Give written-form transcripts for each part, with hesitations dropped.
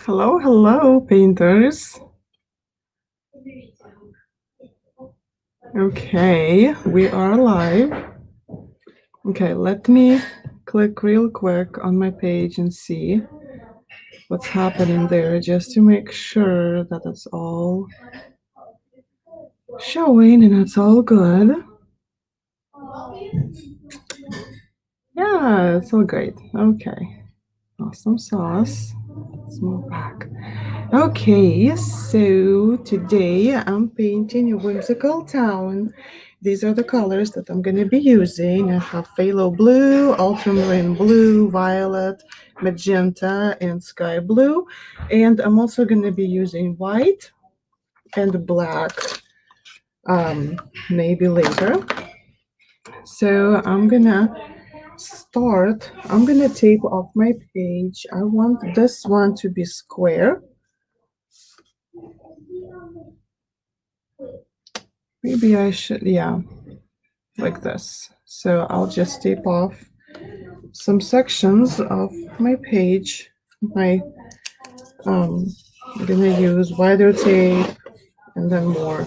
Hello, hello, painters. Okay, we are live. Okay, let me click real quick on my page and see what's happening there just to make sure that it's all showing and it's all good. Yeah, it's all great. Okay, awesome sauce. Let's move back. Okay, so today I'm painting a whimsical town. These are the colors that I'm going to be using. I have phthalo blue, ultramarine blue, violet, magenta, and sky blue. And I'm also going to be using white and black maybe later. So I'm going to tape off my page. I want this one to be square. Maybe I should, yeah, like this. So I'll just tape off some sections of my page. I'm gonna use wider tape and then more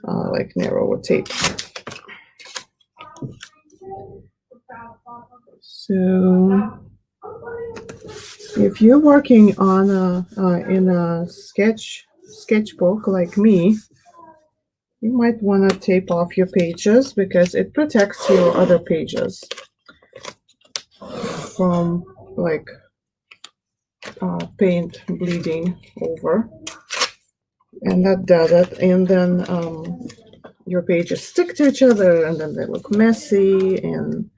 like narrower tape. So if you're working on in a sketchbook like me, you might want to tape off your pages because it protects your other pages from like paint bleeding over, and that does it. And then your pages stick to each other and then they look messy, and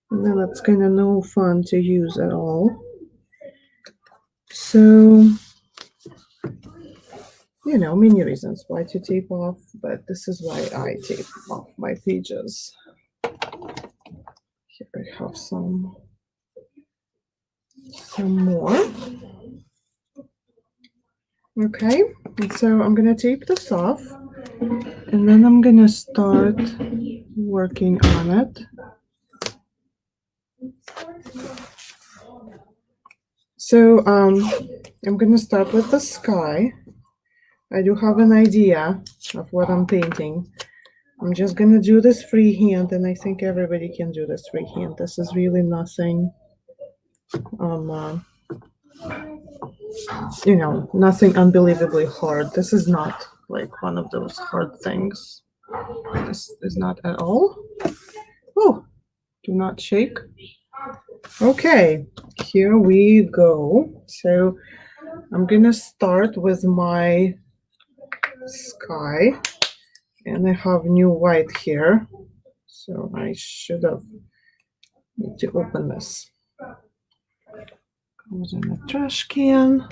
then it's kind of no fun to use at all. So many reasons why to tape off, but this is why I tape off my pages. Here I have some more. Okay, and so I'm gonna tape this off and then I'm gonna start working on it. So I'm gonna start with the sky. I do have an idea of what I'm painting. I'm just gonna do this freehand, and I think everybody can do this freehand. This is really nothing, nothing unbelievably hard. This is not like one of those hard things. This is not at all. Oh, do not shake. Okay, here we go. So I'm gonna start with my sky, and I have new white here, so I should have need to open this. Goes in the trash can,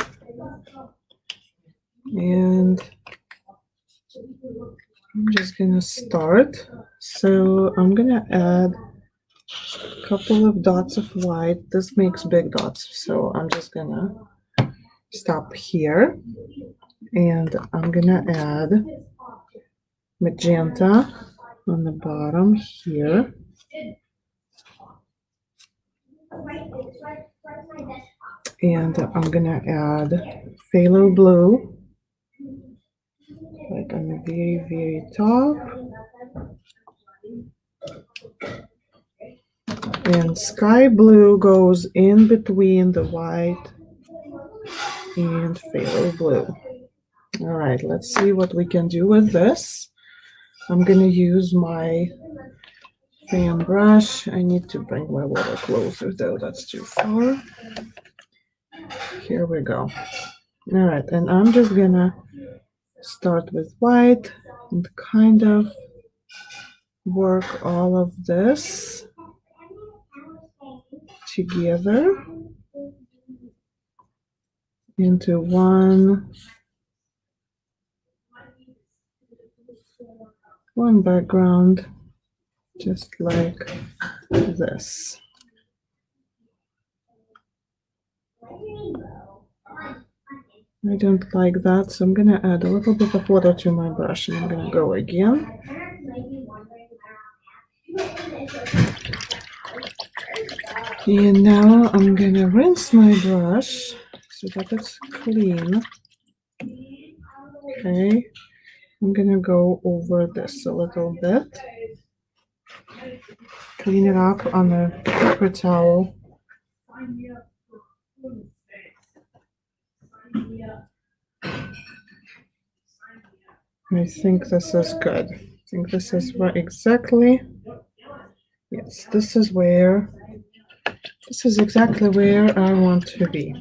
and I'm just gonna start. So I'm gonna add a couple of dots of white. This makes big dots, so I'm just gonna stop here, and I'm gonna add magenta on the bottom here. And I'm gonna add phthalo blue, like on the very, very top. And sky blue goes in between the white and phthalo blue. All right, let's see what we can do with this. I'm gonna use my fan brush. I need to bring my water closer though, that's too far. Here we go. All right, and I'm just gonna start with white and kind of work all of this together into one background, just like this. I don't like that, so I'm gonna add a little bit of water to my brush, and I'm gonna go again. And now I'm gonna rinse my brush so that it's clean. Okay, I'm gonna go over this a little bit. Clean it up on a paper towel. I think this is good. I think this is what exactly. Yes, this is exactly where I want to be.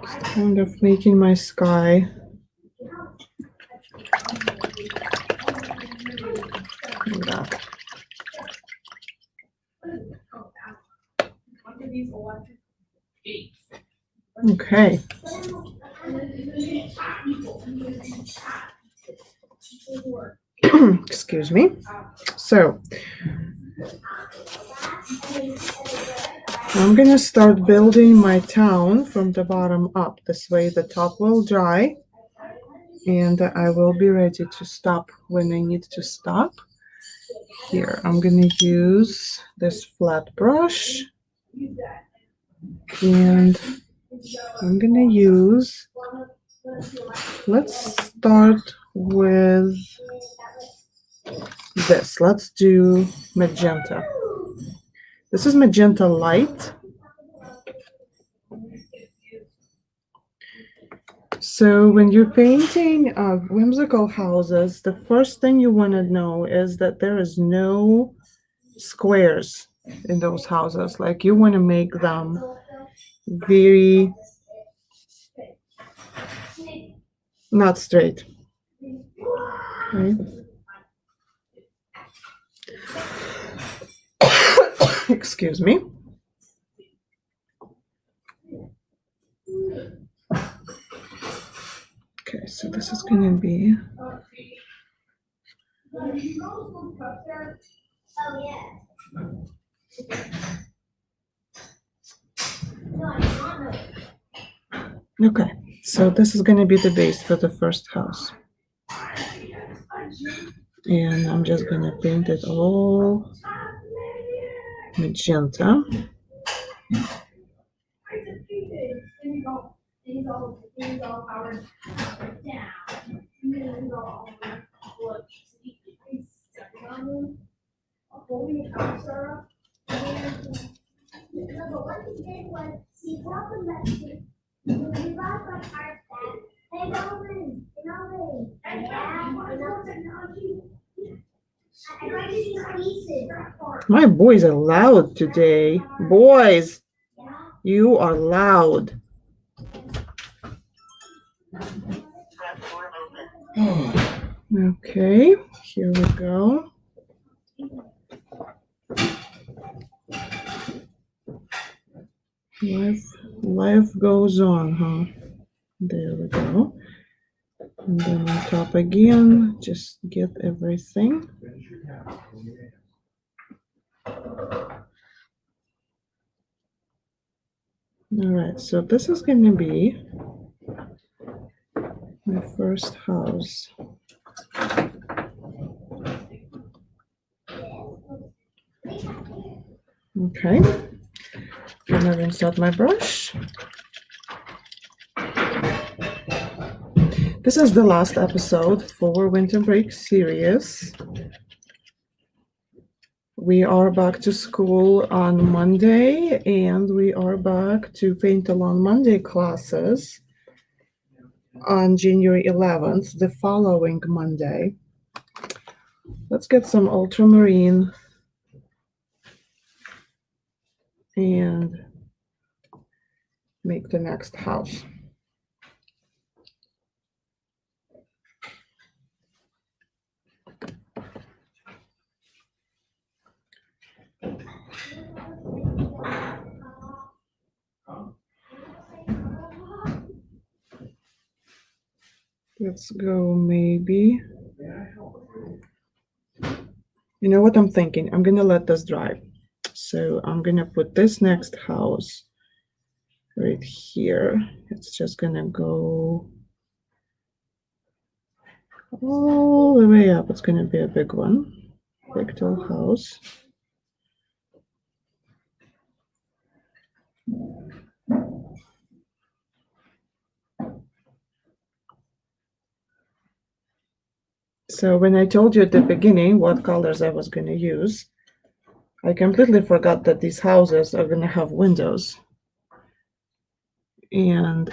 Just kind of making my sky. Like that. Okay. Excuse me. So I'm gonna start building my town from the bottom up. This way the top will dry and I will be ready to stop when I need to stop. Here, I'm gonna use this flat brush and I'm gonna use, let's start with this. Let's do magenta. This is magenta light. So when you're painting whimsical houses, the first thing you want to know is that there is no squares in those houses. Like you want to make them very not straight. Okay. Excuse me. Okay, so this is going to be. Okay, so this is going to be the base for the first house. And I'm just going to paint it all magenta. My boys are loud today. Boys, you are loud. Okay, here we go. Life goes on, huh? There we go. And then on top again, just get everything. All right, so this is going to be my first house. Okay, I'm gonna rinse out my brush. This is the last episode for Winter Break series. We are back to school on Monday, and we are back to Paint Along Monday classes on January 11th, the following Monday. Let's get some ultramarine and make the next house. Let's go maybe. You know what I'm thinking? I'm gonna let this dry. So I'm gonna put this next house right here. It's just gonna go all the way up. It's gonna be a big one, big tall house. So when I told you at the beginning what colors I was gonna use, I completely forgot that these houses are gonna have windows. And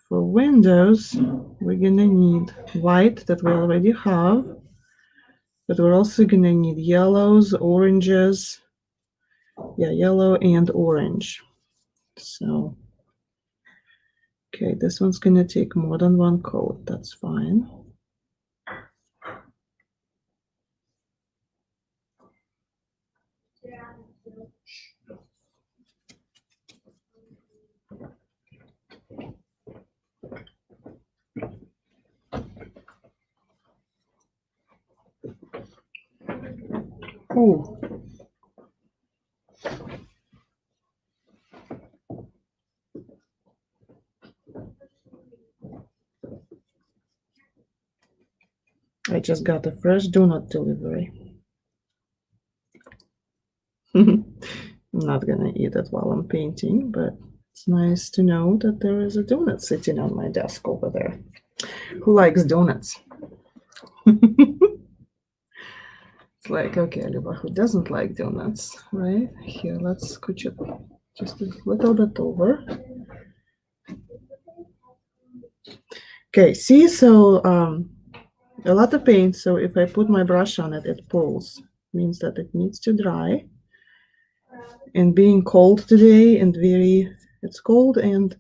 for windows, we're gonna need white that we already have, but we're also gonna need yellows, oranges. Yeah, yellow and orange. So, okay, this one's gonna take more than one coat. That's fine. Oh, I just got a fresh donut delivery. I'm not gonna eat it while I'm painting, but it's nice to know that there is a donut sitting on my desk over there. Who likes donuts? It's like, okay, Oliver, who doesn't like donuts, right? Here, let's scooch it just a little bit over. Okay, see, so a lot of paint, so if I put my brush on it, it pulls. Means that it needs to dry. And being cold today and it's cold and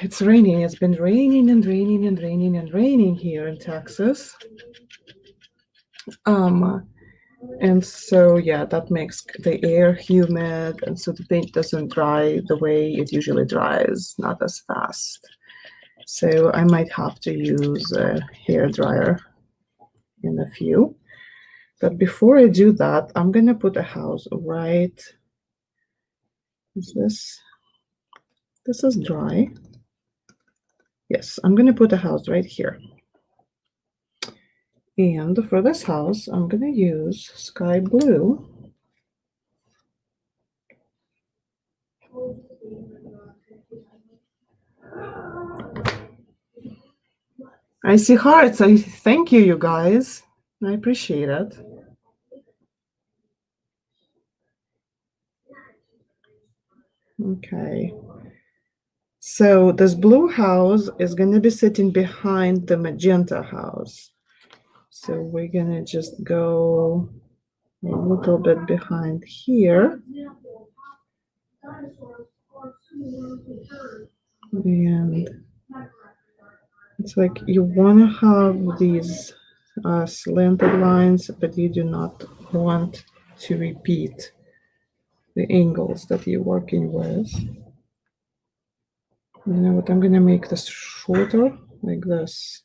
it's raining. It's been raining and raining and raining and raining here in Texas. And so, yeah, that makes the air humid, and so the paint doesn't dry the way it usually dries, not as fast. So I might have to use a hair dryer in a few. But before I do that, I'm gonna put a house right. This is dry. Yes, I'm gonna put a house right here. And for this house, I'm gonna use sky blue. I see hearts. I thank you, you guys. I appreciate it. Okay. So this blue house is going to be sitting behind the magenta house. So we're going to just go a little bit behind here. And it's like you want to have these slanted lines, but you do not want to repeat the angles that you're working with. You know what? I'm going to make this shorter like this.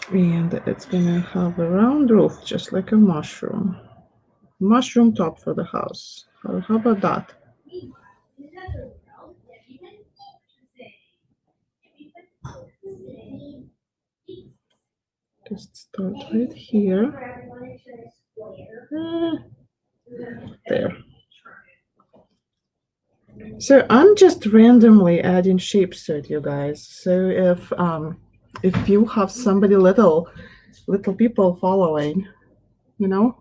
And it's going to have a round roof, just like a mushroom. Mushroom top for the house. How about that? Just start right here. There. So I'm just randomly adding shapes to it, you guys. So if you have somebody little people following, you know,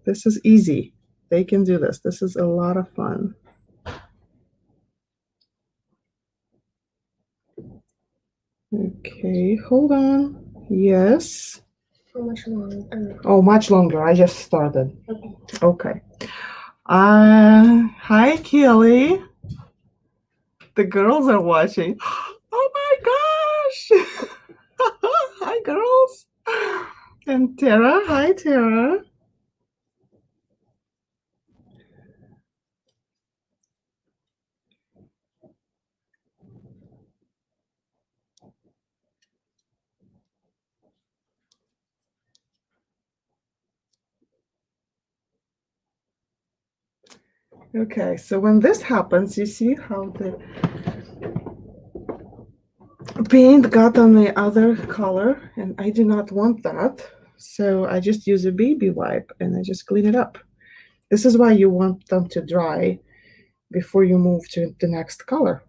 this is easy. They can do this. This is a lot of fun. Okay, hold on. Yes. How much longer? Oh, much longer. I just started. Okay. Hi, Kelly. The girls are watching. Oh my gosh. Hi, girls. And Tara. Hi, Tara. Okay, so when this happens, you see how the paint got on the other color, and I do not want that. So I just use a baby wipe and I just clean it up. This is why you want them to dry before you move to the next color.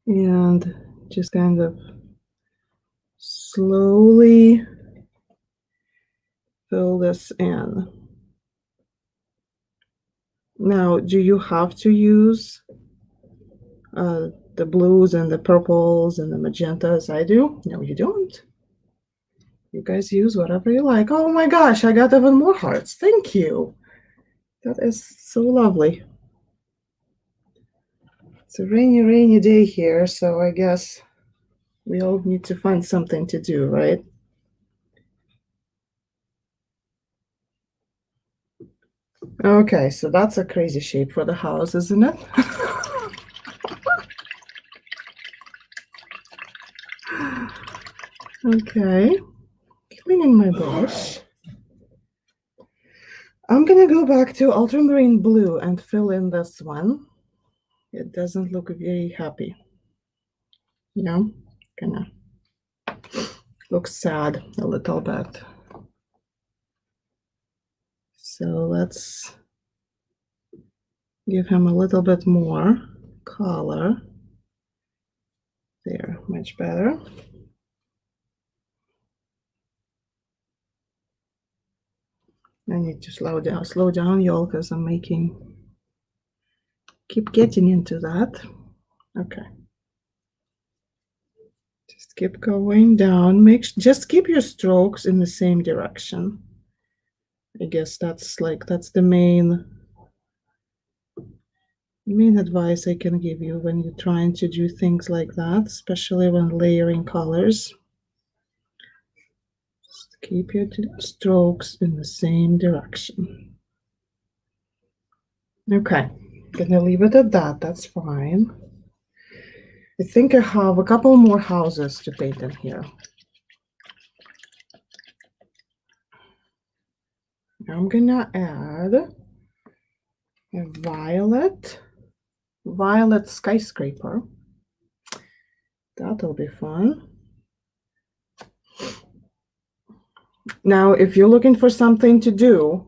And just kind of slowly fill this in. Now, do you have to use the blues and the purples and the magentas I do? No, you don't. You guys use whatever you like. Oh my gosh, I got even more hearts. Thank you. That is so lovely. It's a rainy, rainy day here, so I guess we all need to find something to do, right? Okay, so that's a crazy shape for the house, isn't it? Okay, cleaning my brush. I'm gonna go back to ultramarine blue and fill in this one. It doesn't look very happy. You know, kinda looks sad a little bit. So let's give him a little bit more color. There, much better. I need to slow down, y'all, because I'm keep getting into that. Okay. Just keep going down. Just keep your strokes in the same direction. I guess that's the main advice I can give you when you're trying to do things like that, especially when layering colors. Just keep your strokes in the same direction. Okay, gonna leave it at that. That's fine. I think I have a couple more houses to paint in here. I'm gonna add a violet skyscraper. That'll be fun. Now, if you're looking for something to do,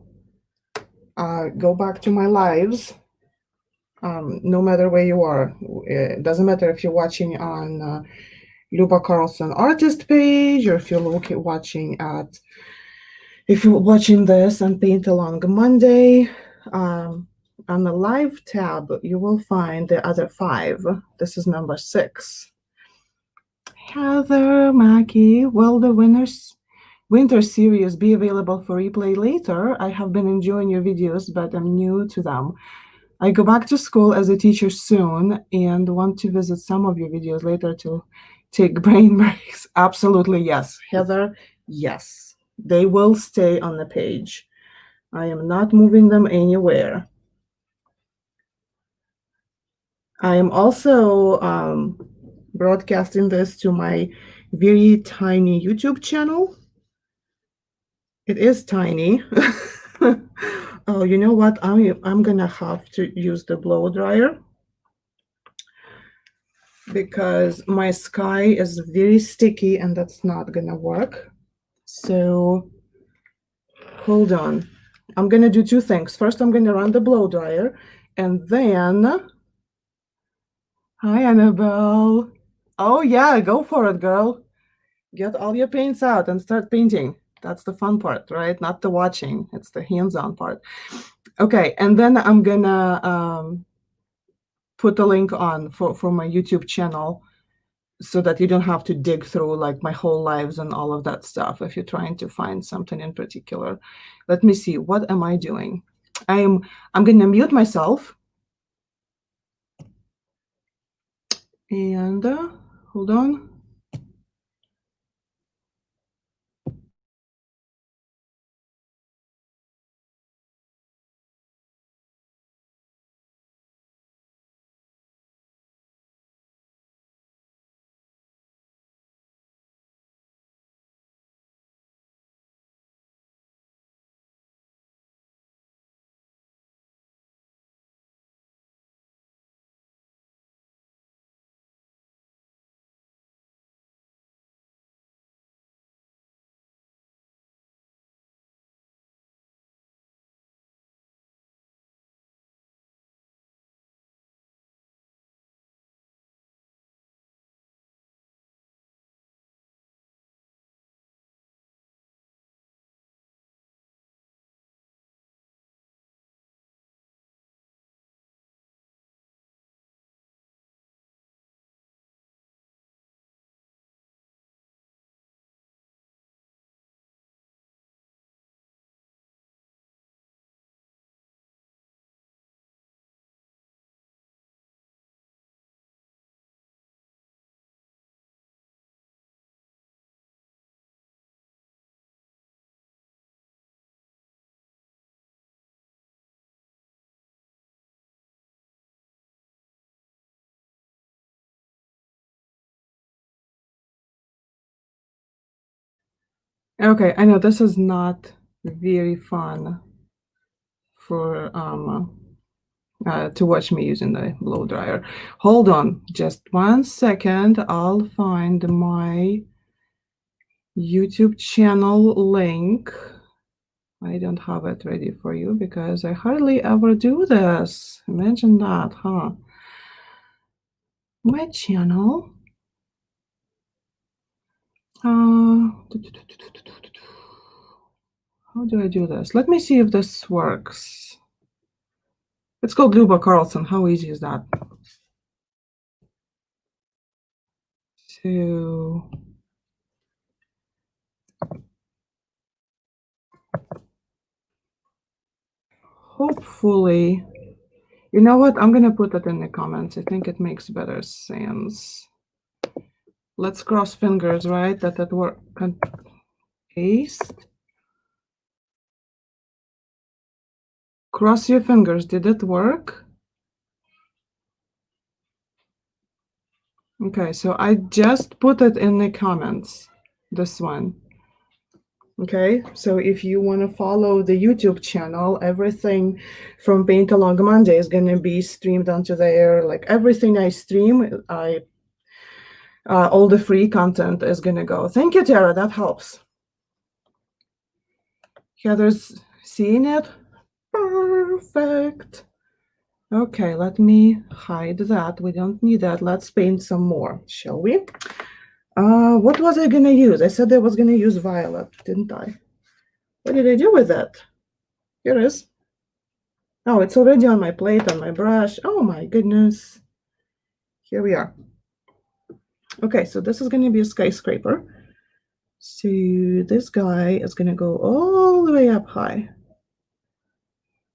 go back to my lives. No matter where you are, it doesn't matter if you're watching on Luba Carlson artist page, or if you're if you're watching this on Paint Along Monday. On the live tab, you will find the other 5. This is number 6. Heather, Mackie, will the winter series be available for replay later? I have been enjoying your videos, but I'm new to them. I go back to school as a teacher soon and want to visit some of your videos later to take brain breaks. Absolutely, yes. Heather, yes. They will stay on the page. I am not moving them anywhere. I am also broadcasting this to my very tiny YouTube channel. It is tiny. Oh, you know what? I'm gonna have to use the blow dryer because my sky is very sticky and that's not gonna work. So hold on. I'm gonna do 2 things. First, I'm gonna run the blow dryer, and then hi, Annabelle. Oh yeah, go for it, girl. Get all your paints out and start painting. That's the fun part, right? Not the watching. It's the hands-on part. Okay, and then I'm gonna put the link on for my YouTube channel so that you don't have to dig through like my whole lives and all of that stuff if you're trying to find something in particular. Let me see. What am I doing? I'm gonna mute myself and hold on. Okay, I know this is not very fun for to watch me using the blow dryer. Hold on, just 1 second. I'll find my YouTube channel link. I don't have it ready for you because I hardly ever do this. Imagine that, huh? My channel. How do I do this? Let me see if this works. It's called Luba Carlson. How easy is that? So hopefully, you know what? I'm gonna put it in the comments. I think it makes better sense. Let's cross fingers, right? That it work. Paste. Cross your fingers. Did it work? Okay, so I just put it in the comments. This one. Okay, so if you want to follow the YouTube channel, everything from Paint Along Monday is going to be streamed onto there. Like everything I stream, all the free content is going to go. Thank you, Tara. That helps. Heather's seeing it. Perfect. Okay, let me hide that. We don't need that. Let's paint some more, shall we? What was I going to use? I said I was going to use violet, didn't I? What did I do with that? Here it is. Oh, it's already on my plate, on my brush. Oh my goodness. Here we are. Okay, so this is going to be a skyscraper. So this guy is going to go all the way up high.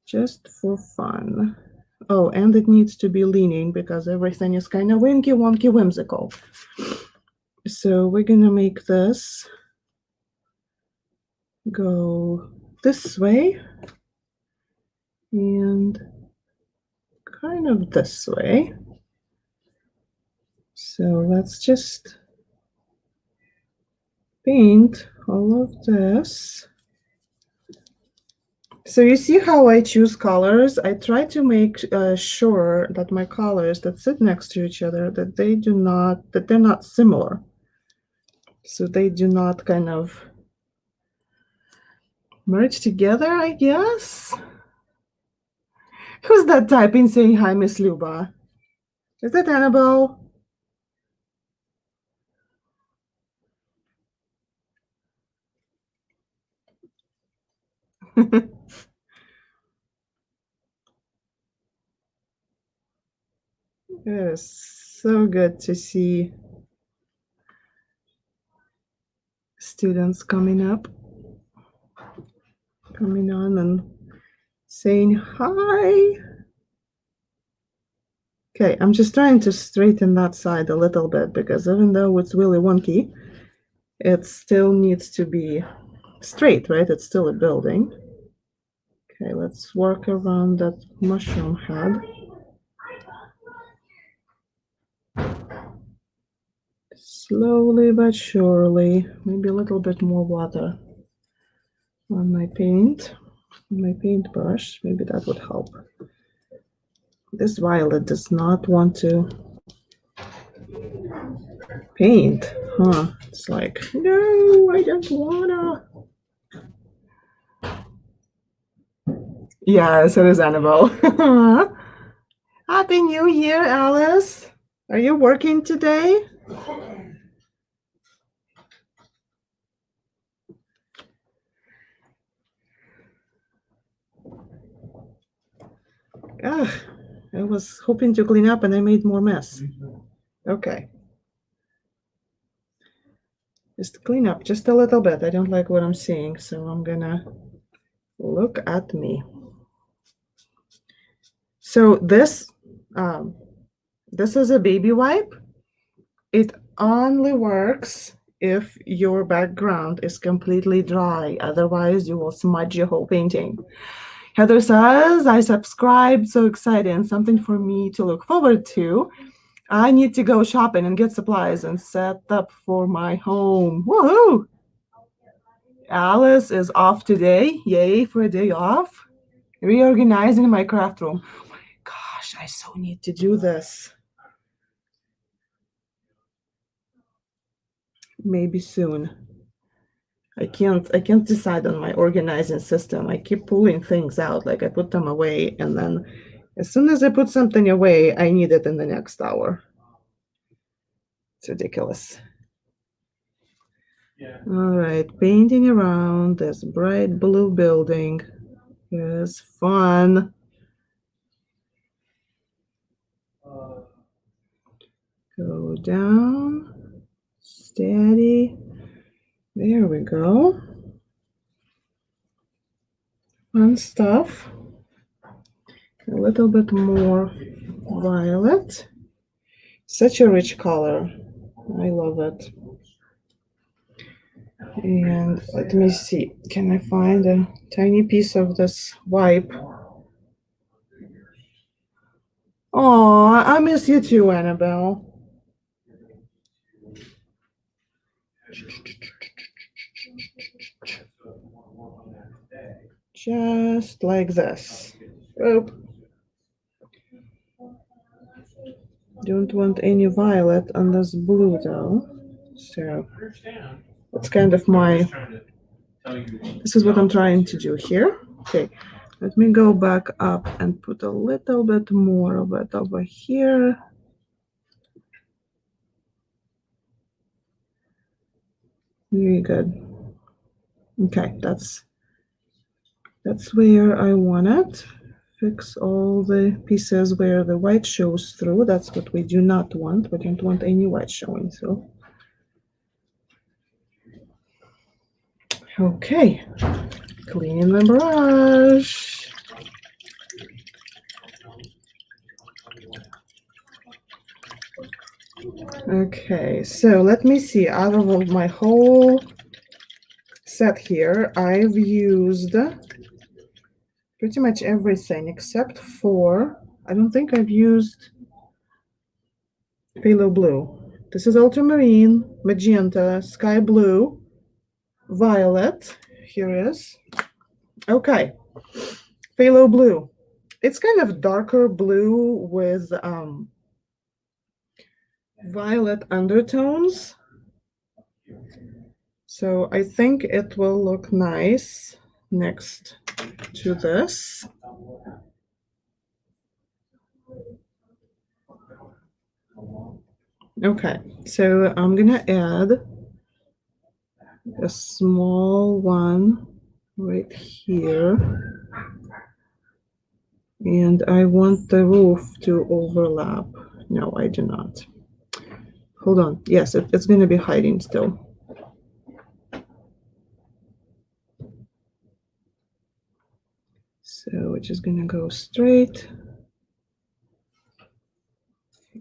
Just for fun. Oh, and it needs to be leaning because everything is kind of winky, wonky, whimsical. So we're going to make this go this way and kind of this way. So let's just paint all of this. So you see how I choose colors? I try to make sure that my colors that sit next to each other, that they're not similar. So they do not kind of merge together, I guess. Who's that typing saying hi, Miss Luba? Is that Annabelle? It is so good to see students coming on and saying hi. Okay, I'm just trying to straighten that side a little bit because even though it's really wonky, it still needs to be straight, right? It's still a building. Okay, let's work around that mushroom head. Slowly but surely, maybe a little bit more water on my paintbrush. Maybe that would help. This violet does not want to paint, huh? It's like, no, I don't wanna. Yes, it is Annabelle. Happy New Year, Alice. Are you working today? Ugh, I was hoping to clean up and I made more mess. Okay. Just clean up just a little bit. I don't like what I'm seeing, so I'm gonna look at me. So this is a baby wipe. It only works if your background is completely dry. Otherwise, you will smudge your whole painting. Heather says, I subscribed, so excited, and something for me to look forward to. I need to go shopping and get supplies and set up for my home. Woohoo! Alice is off today. Yay for a day off. Reorganizing my craft room. Oh my gosh, I so need to do this. Maybe soon. I can't decide on my organizing system. I keep pulling things out, like I put them away, and then as soon as I put something away, I need it in the next hour. It's ridiculous. All right, painting around this bright blue building is fun. Go down, steady. There we go. Fun stuff. A little bit more violet. Such a rich color. I love it. And let me see, can I find a tiny piece of this wipe? Oh, I miss you too, Annabelle. Just like this. Oop. Don't want any violet on this blue though. So it's kind of my, this is what I'm trying to do here. Okay, let me go back up and put a little bit more of it over here. Very good. Okay, that's where I want it. Fix all the pieces where the white shows through. That's what we do not want. We don't want any white showing through. Okay, cleaning the brush. Okay, so let me see. Out of my whole set here, I've used pretty much everything except for, I don't think I've used phthalo blue. This is ultramarine, magenta, sky blue, violet. Here is. Okay, phthalo blue. It's kind of darker blue with violet undertones. So I think it will look nice next to this. Okay, so I'm gonna add a small one right here. And I want the roof to overlap. No, I do not. Hold on. Yes, it's going to be hiding still. So we're just going to go straight.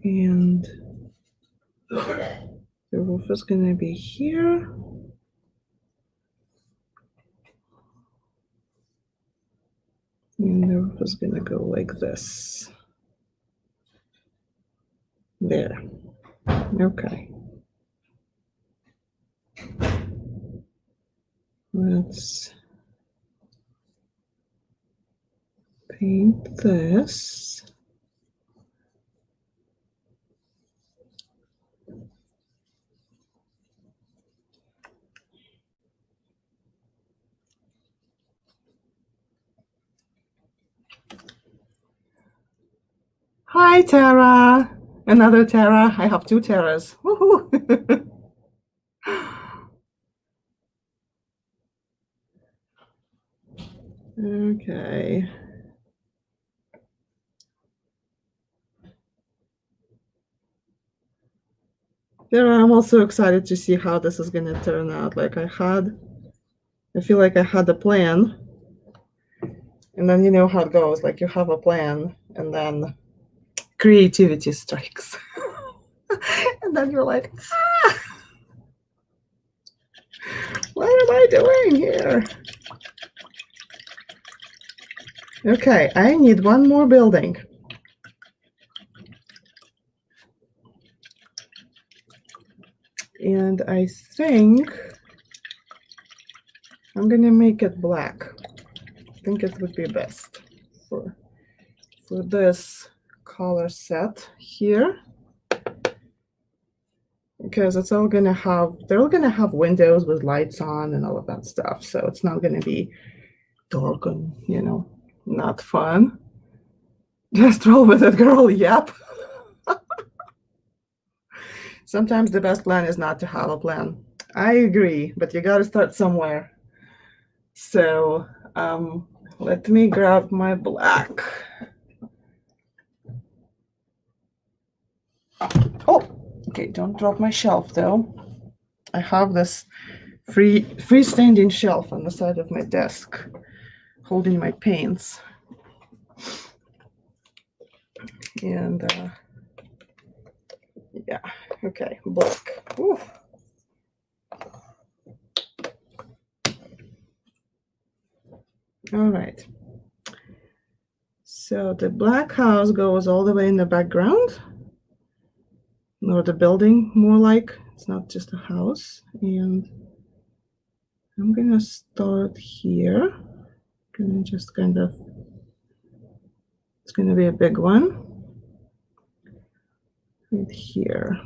And the roof is going to be here. And the roof is going to go like this. There. Okay. Let's paint this. Hi, Tara. Another Tara. I have two Taras. Woohoo! Okay. Tara, I'm also excited to see how this is going to turn out. Like I feel like I had a plan. And then you know how it goes. Like you have a plan and then creativity strikes. And then you're like, ah, what am I doing here? Okay, I need one more building. And I think I'm gonna make it black. I think it would be best for this color set here, because it's all gonna have, they're all gonna have windows with lights on and all of that stuff, so it's not gonna be dark and, you know, not fun. Just roll with it, girl. Yep. Sometimes the best plan is not to have a plan. I agree, but you gotta start somewhere. So let me grab my black. Oh, okay, don't drop my shelf though. I have this freestanding shelf on the side of my desk holding my paints. And yeah, okay, black. Ooh. All right. So the black house goes all the way in the background, or the building more like. It's not just a house. And I'm gonna start here. Gonna just kind of, it's gonna be a big one right here.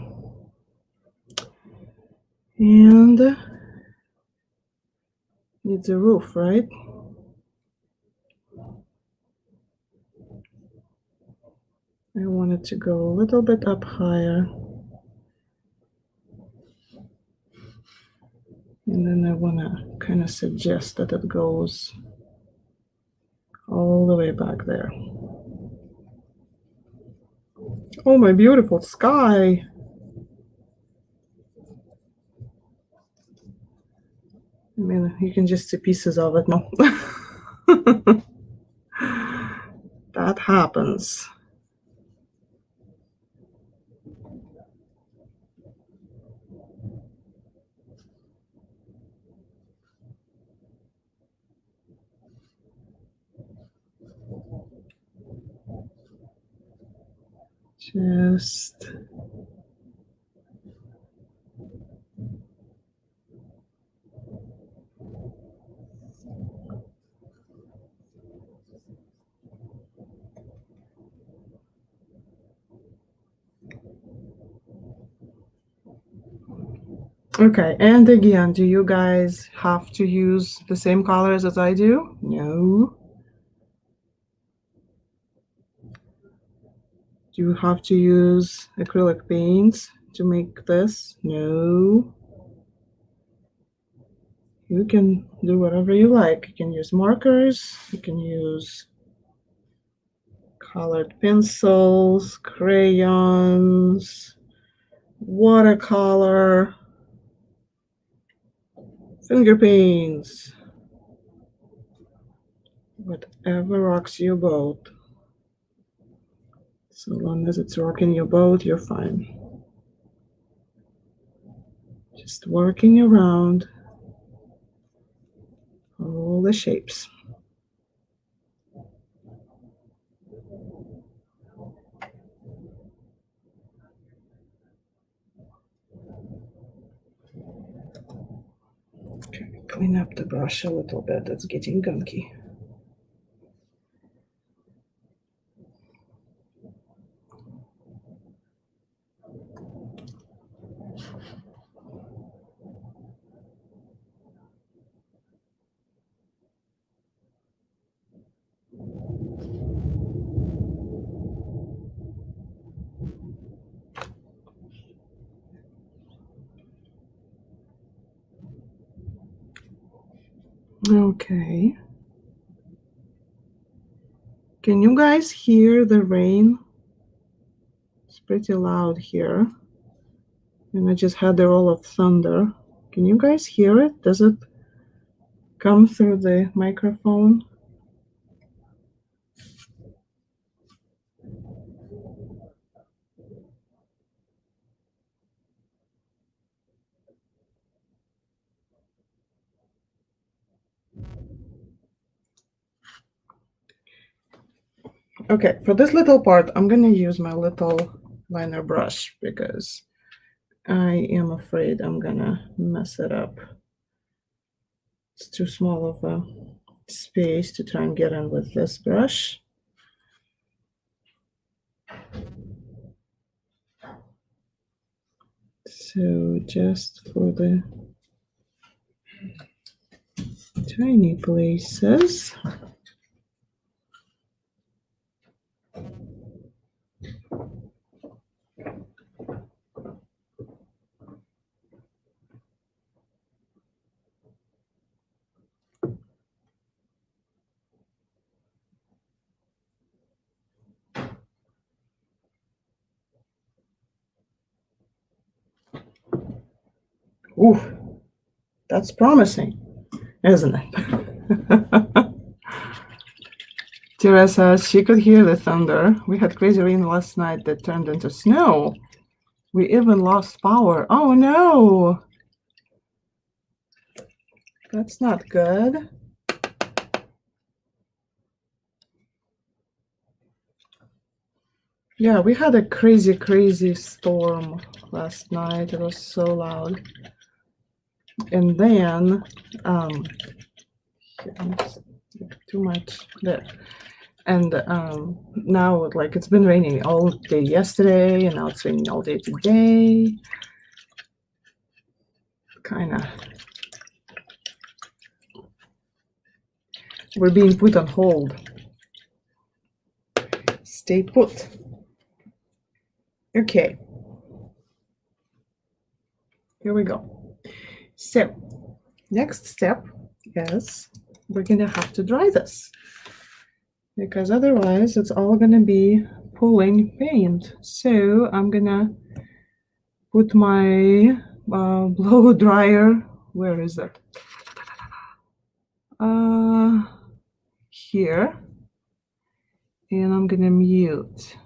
And needs a roof, right? I want it to go a little bit up higher. And then I want to kind of suggest that it goes all the way back there. Oh, my beautiful sky. I mean, you can just see pieces of it now. That happens. Just okay. And again, do you guys have to use the same colors as I do? No. Do you have to use acrylic paints to make this? No. You can do whatever you like. You can use markers, you can use colored pencils, crayons, watercolor, finger paints, whatever rocks your boat. So long as it's rocking your boat, you're fine. Just working around all the shapes. Okay, clean up the brush a little bit. It's getting gunky. Okay. Can you guys hear the rain? It's pretty loud here. And I just had the roll of thunder. Can you guys hear it? Does it come through the microphone? Okay, for this little part, I'm gonna use my little liner brush because I am afraid I'm gonna mess it up. It's too small of a space to try and get in with this brush. So just for the tiny places. Ooh, that's promising, isn't it? Tara says she could hear the thunder. We had crazy rain last night that turned into snow. We even lost power. Oh no! That's not good. Yeah, we had a crazy, crazy storm last night. It was so loud. And then, too much there. And now, like, it's been raining all day yesterday, and now it's raining all day today. Kind of. We're being put on hold. Stay put. Okay. Here we go. So, next step is we're gonna have to dry this, because otherwise it's all gonna be pulling paint. So I'm gonna put my blow dryer. Where is it? Here. And I'm gonna mute.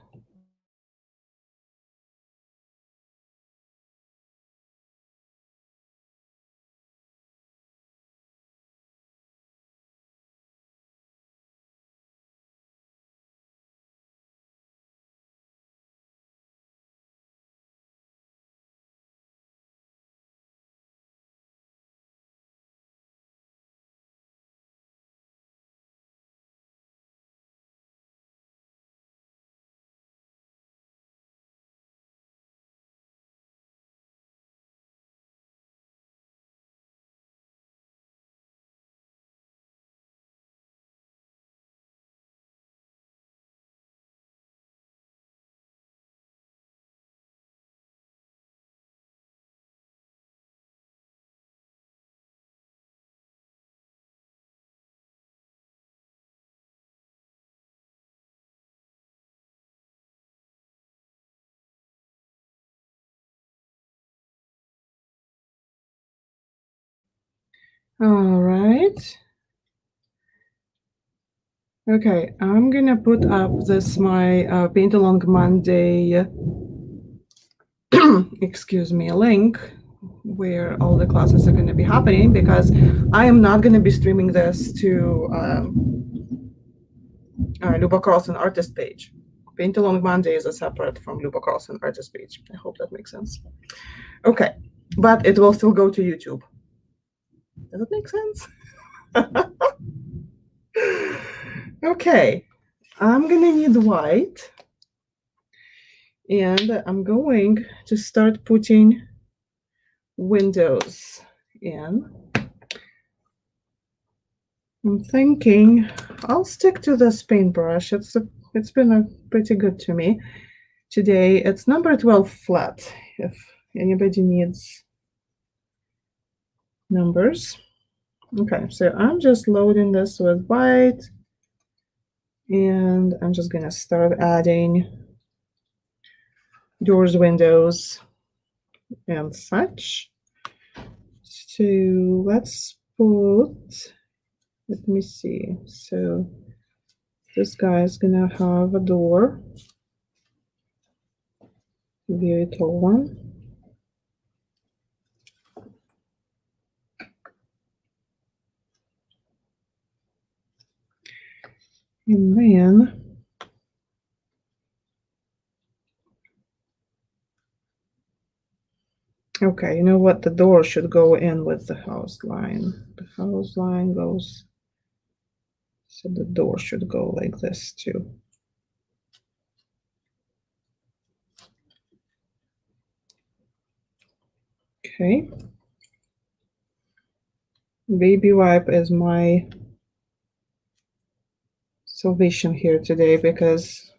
All right. Okay, I'm gonna put up this my Paint Along Monday, excuse me, link where all the classes are gonna be happening, because I am not gonna be streaming this to Luba Carlson artist page. Paint Along Monday is a separate from Luba Carlson artist page. I hope that makes sense. Okay, but it will still go to YouTube. Does that make sense? Okay, I'm gonna need white, and I'm going to start putting windows in. I'm thinking I'll stick to this paintbrush. It's been pretty good to me today. It's number 12 flat, if anybody needs numbers. Okay, so I'm just loading this with white, and I'm just gonna start adding doors, windows, and such. So let's put, let me see. So this guy is gonna have a door, very tall one. And then Okay, you know what? The door should go in with the house line. The house line goes, so the door should go like this too. Okay. Baby wipe is my salvation here today because,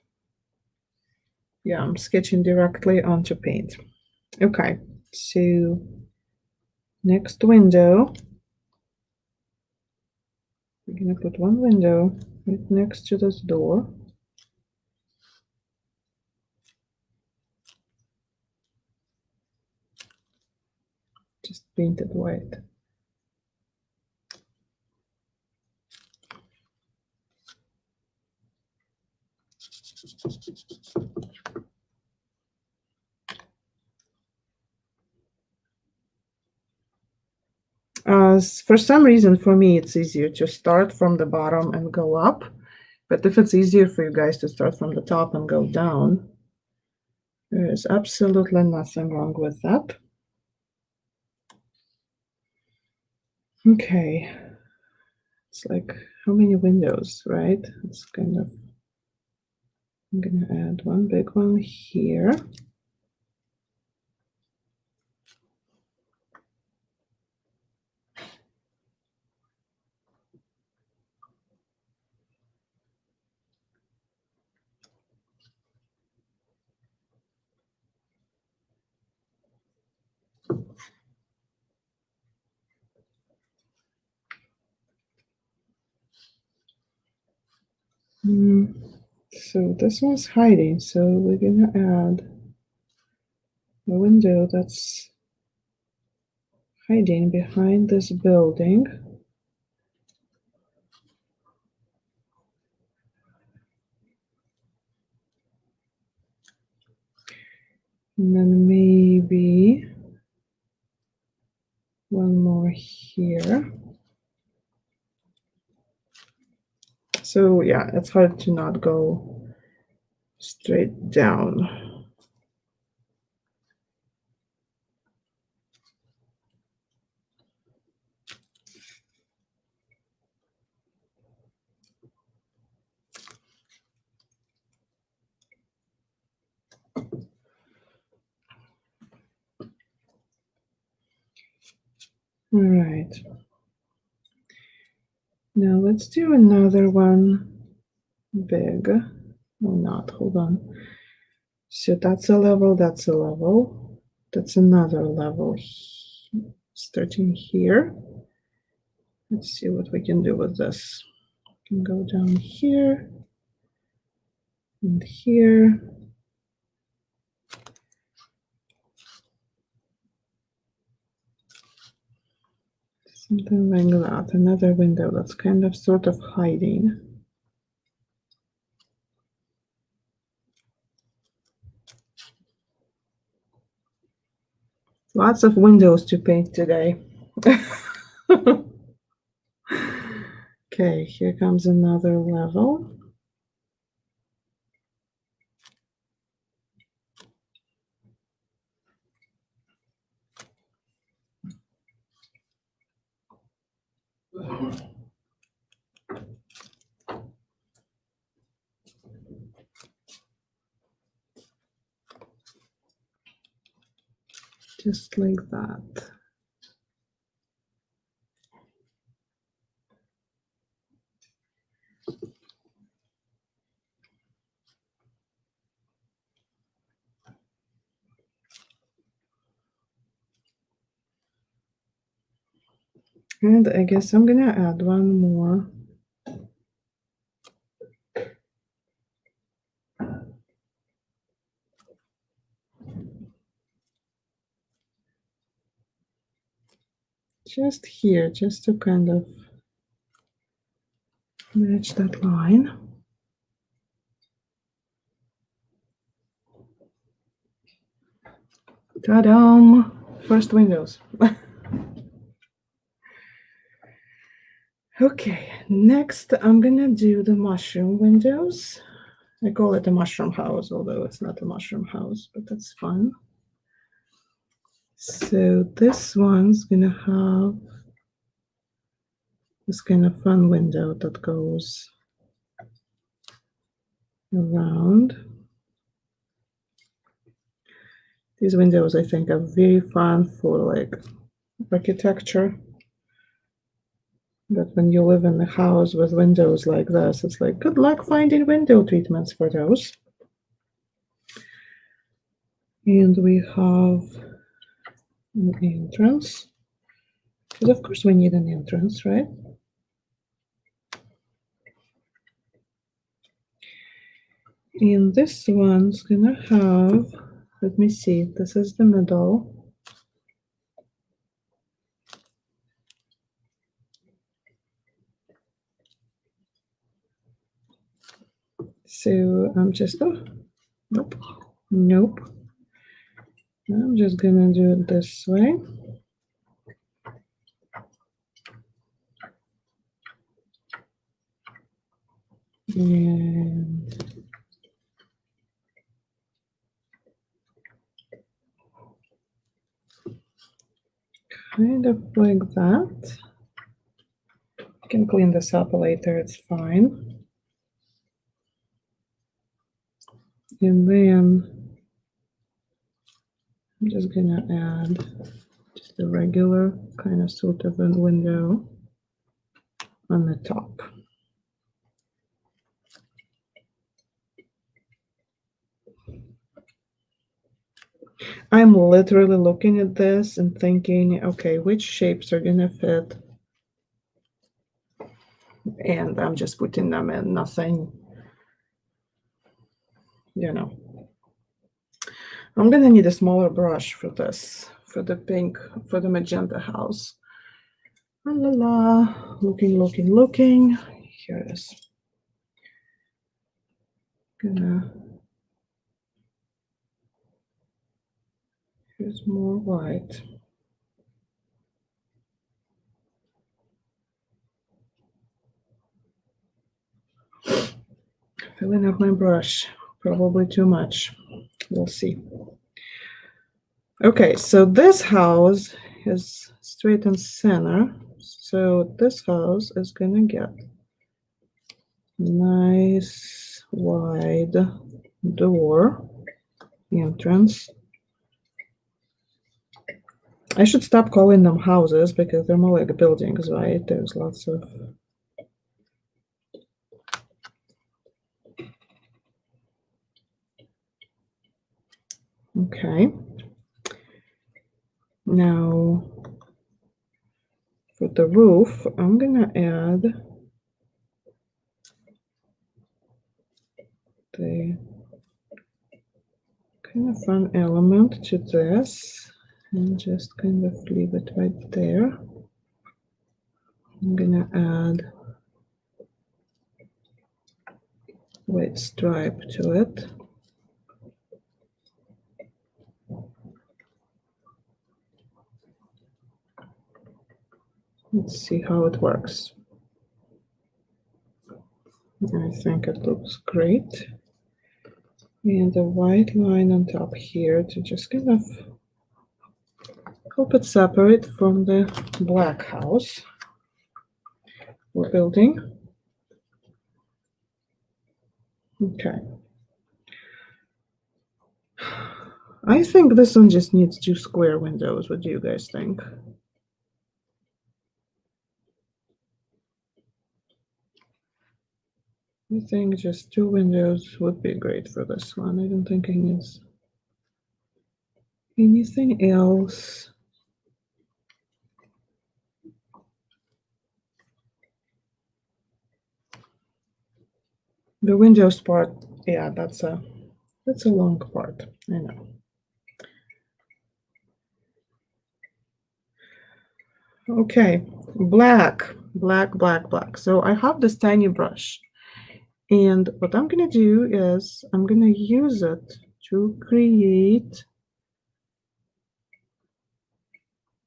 yeah, I'm sketching directly onto paint. Okay, so next window, we're gonna put one window right next to this door. Just paint it white. For some reason, for me, it's easier to start from the bottom and go up. But if it's easier for you guys to start from the top and go down, there is absolutely nothing wrong with that. Okay. It's like, how many windows, right? It's kind of, I'm gonna add one big one here. So this one's hiding, so we're gonna add a window that's hiding behind this building. And then maybe one more here. So yeah, it's hard to not go straight down. All right. Now let's do another one big. Oh, not, hold on. So that's a level, that's a level. That's another level starting here. Let's see what we can do with this. We can go down here and here. Something like that. Another window that's kind of sort of hiding. Lots of windows to paint today. Okay, here comes another level. Just like that. And I guess I'm gonna add one more. Just here, just to kind of match that line. Ta-da! First windows. Okay, next I'm gonna do the mushroom windows. I call it a mushroom house, although it's not a mushroom house, but that's fun. So this one's gonna have this kind of fun window that goes around. These windows, I think, are very fun for like architecture. But when you live in a house with windows like this, it's like good luck finding window treatments for those. And we have an entrance. Because of course we need an entrance, right? And this one's gonna have, let me see, this is the middle. So I'm just, oh, nope, nope. I'm just gonna do it this way. And kind of like that. I can clean this up later, it's fine. And then I'm just gonna add just a regular kind of sort of a window on the top. I'm literally looking at this and thinking, okay, which shapes are gonna fit? And I'm just putting them in, nothing, you know. I'm gonna need a smaller brush for this, for the pink, for the magenta house. La la la, looking. Here it is. Gonna, here's more white. Filling up my brush, probably too much. We'll see. Okay, so this house is straight in center. So this house is gonna get nice wide door entrance. I should stop calling them houses because they're more like buildings, right? There's lots of okay. Now for the roof, I'm gonna add the kind of fun element to this and just kind of leave it right there. I'm gonna add white stripe to it. Let's see how it works. I think it looks great. And a white line on top here to just kind of help it separate from the black house we're building. Okay. I think this one just needs 2 square windows. What do you guys think? I think just 2 windows would be great for this one. I don't think it needs anything else. The windows part, yeah, that's a long part. I know. Okay, black. So I have this tiny brush. And what I'm gonna do is I'm gonna use it to create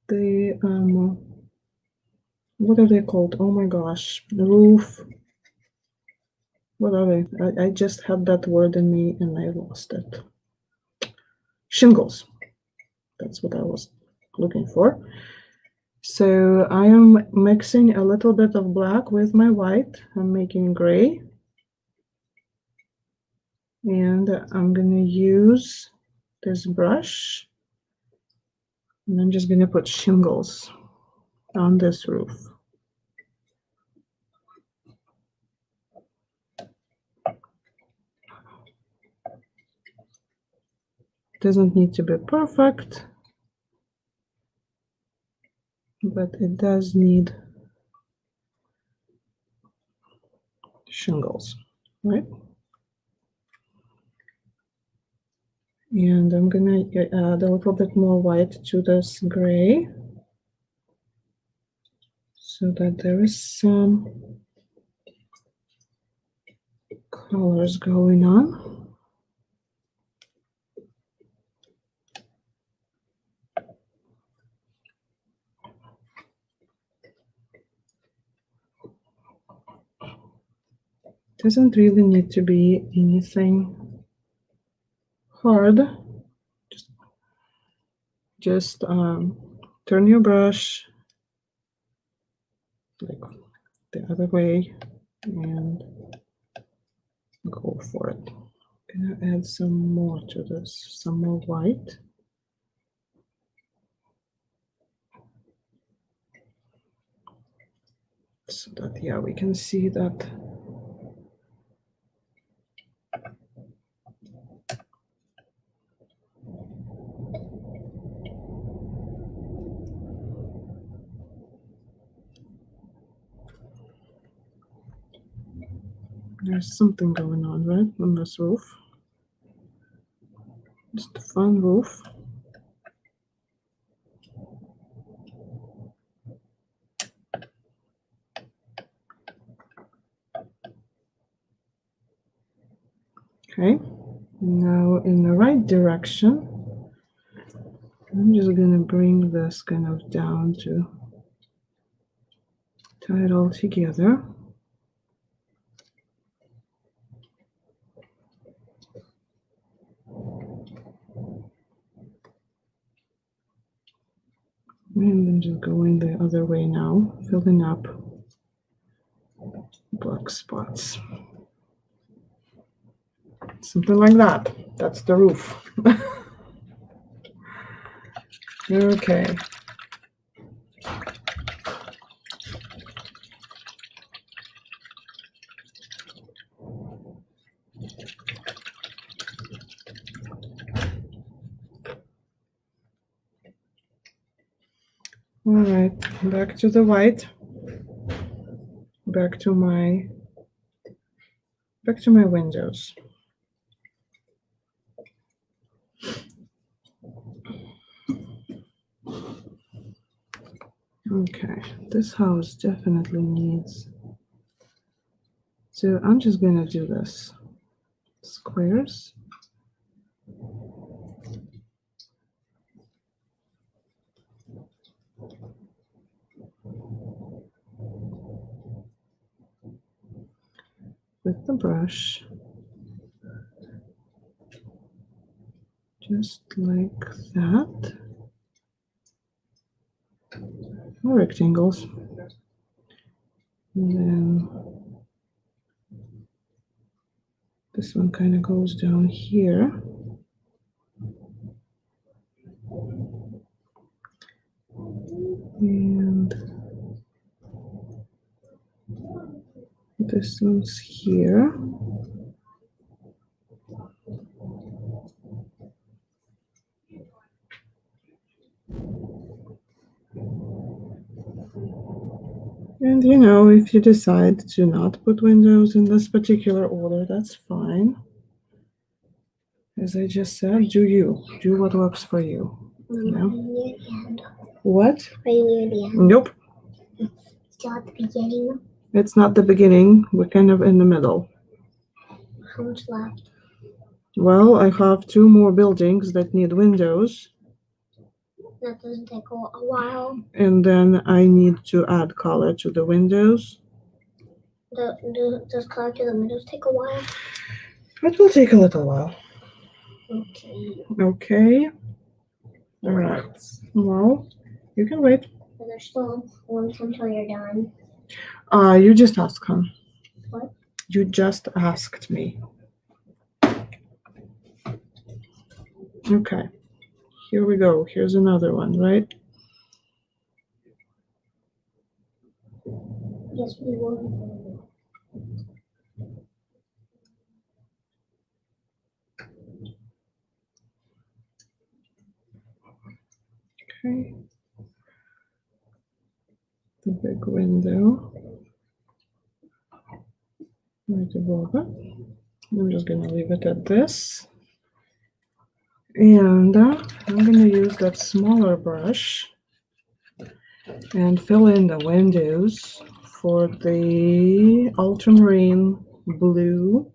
the what are they called? Oh my gosh, roof. What are they? I just had that word in me and I lost it. Shingles. That's what I was looking for. So I am mixing a little bit of black with my white. I'm making gray. And I'm going to use this brush. And I'm just going to put shingles on this roof. Doesn't need to be perfect, but it does need shingles, right? And I'm gonna add a little bit more white to this gray so that there is some colors going on. Doesn't really need to be anything hard. Just turn your brush like the other way and go for it. I'm gonna add some more to this, some more white. So that, yeah, we can see that there's something going on, right, on this roof. Just a fun roof. Okay, now in the right direction, I'm just gonna bring this kind of down to tie it all together. And then just going the other way now, filling up black spots. Something like that. That's the roof. Okay. All right, back to the white. Back to my windows. Okay, this house definitely needs. So I'm just gonna do this. Squares. With the brush. Just like that. More rectangles. And then this one kind of goes down here. And this one's here. And you know, if you decide to not put windows in this particular order, that's fine. As I just said, do what works for you. Yeah. What? Are you near the end? Nope. Still at the beginning? It's not the beginning. We're kind of in the middle. How much left? Well, I have 2 more buildings that need windows. That doesn't take a while. And then I need to add color to the windows. Does color to the windows take a while? It will take a little while. Okay. Okay. All right. Well, you can wait. But there's still ones until you're done. You just asked, hon. What? You just asked me. Okay. Here we go. Here's another one, right? Yes, we will. Okay. The big window right above it. I'm just gonna leave it at this. And I'm gonna use that smaller brush and fill in the windows for the ultramarine blue.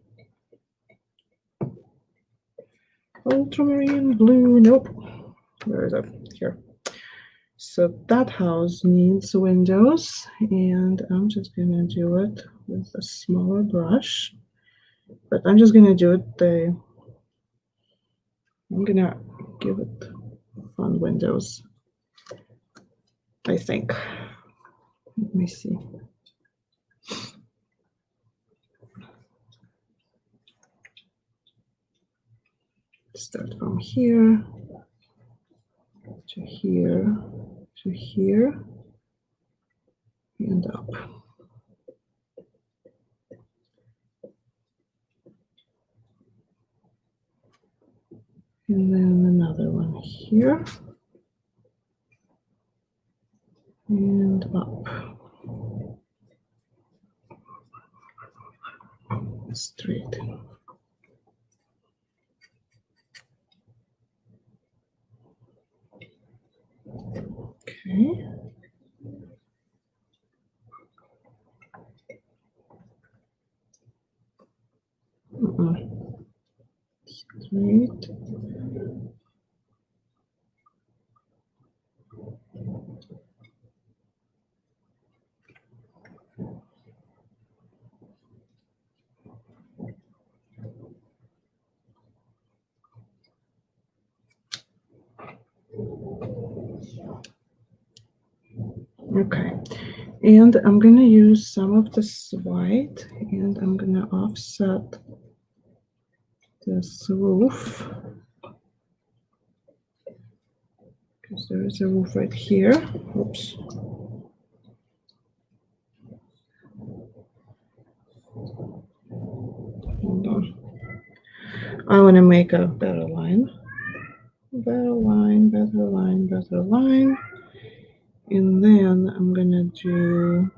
Ultramarine blue, nope. Where is it? Here. So that house needs windows, and I'm just gonna do it with a smaller brush. But I'm just gonna do it I'm gonna give it fun windows, I think. Let me see. Start from here to here to here and up. And then another one here and up. Straight. Okay. Straight. Okay, and I'm gonna use some of this white and I'm gonna offset this roof because there is a roof right here. Oops. Hold on. I want to make a better line. Better line, better line, better line. And then I'm gonna do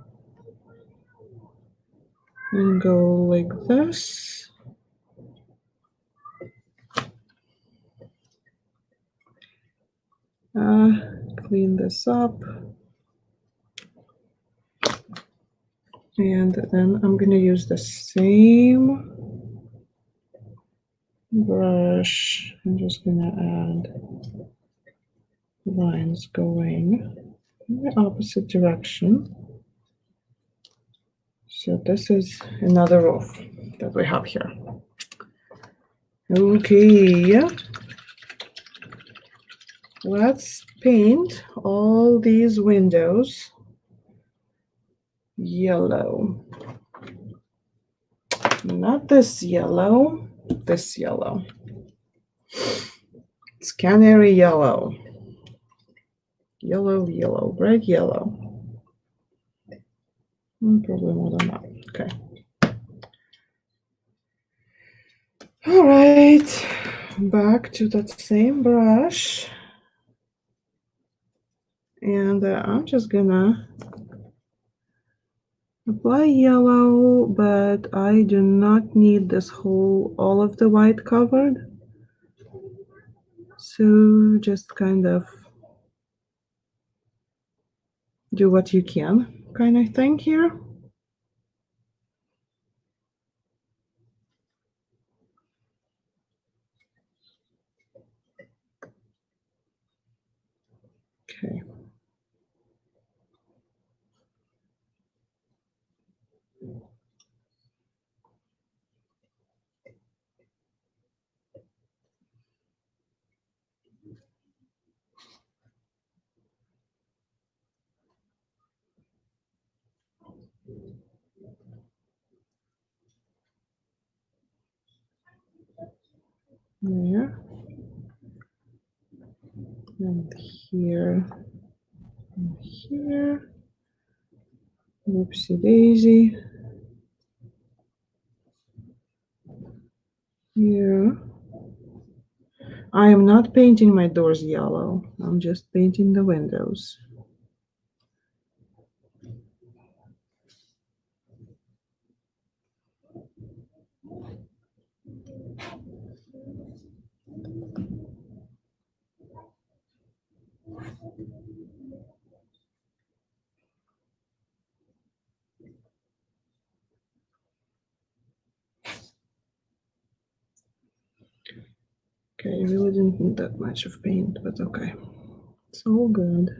and go like this. Clean this up. And then I'm gonna use the same brush. I'm just gonna add lines going in the opposite direction. So this is another roof that we have here. Okay, let's paint all these windows yellow. Not this yellow, this yellow. It's canary yellow. Yellow, yellow, bright yellow. Probably more than that. Okay. All right, back to that same brush. And I'm just gonna apply yellow, but I do not need this whole, all of the white covered. So just kind of do what you can kind of thing here. Okay. There. And here. And here. Whoopsie daisy. Here. I am not painting my doors yellow. I'm just painting the windows. Okay, I really didn't need that much of paint, but okay. It's all good.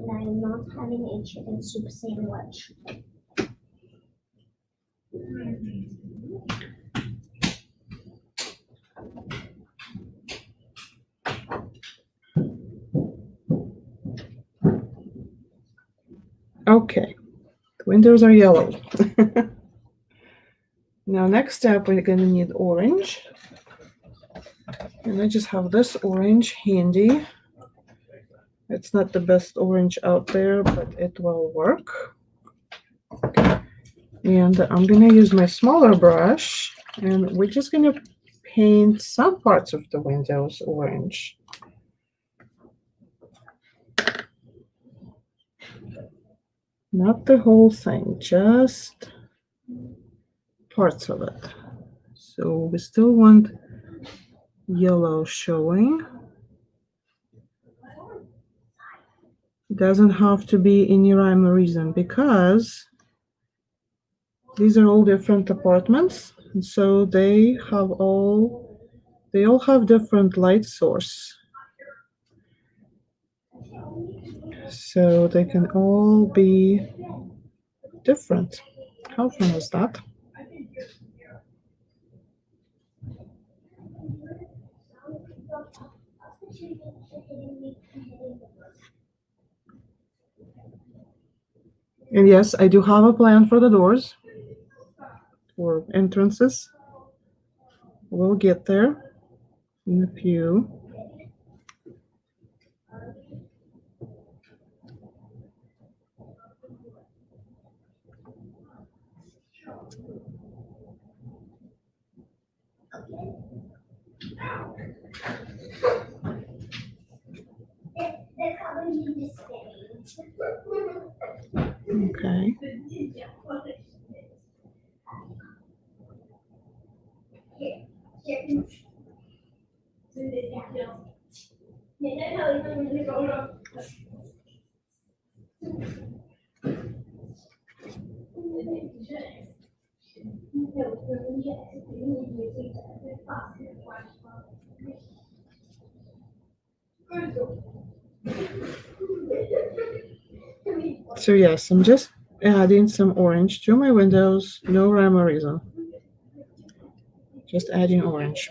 And I'm not having a chicken soup sandwich. Okay, the windows are yellow. Now, next step, we're gonna need orange. And I just have this orange handy. It's not the best orange out there, but it will work. And I'm gonna use my smaller brush, and we're just gonna paint some parts of the windows orange. Not the whole thing, just parts of it. So we still want yellow showing. It doesn't have to be any rhyme or reason because these are all different apartments, and so they all have different light source. So they can all be different. How fun is that? And yes, I do have a plan for the doors, for entrances. We'll get there in a few. Okay. So yes, I'm just adding some orange to my windows. No rhyme or reason. Just adding orange.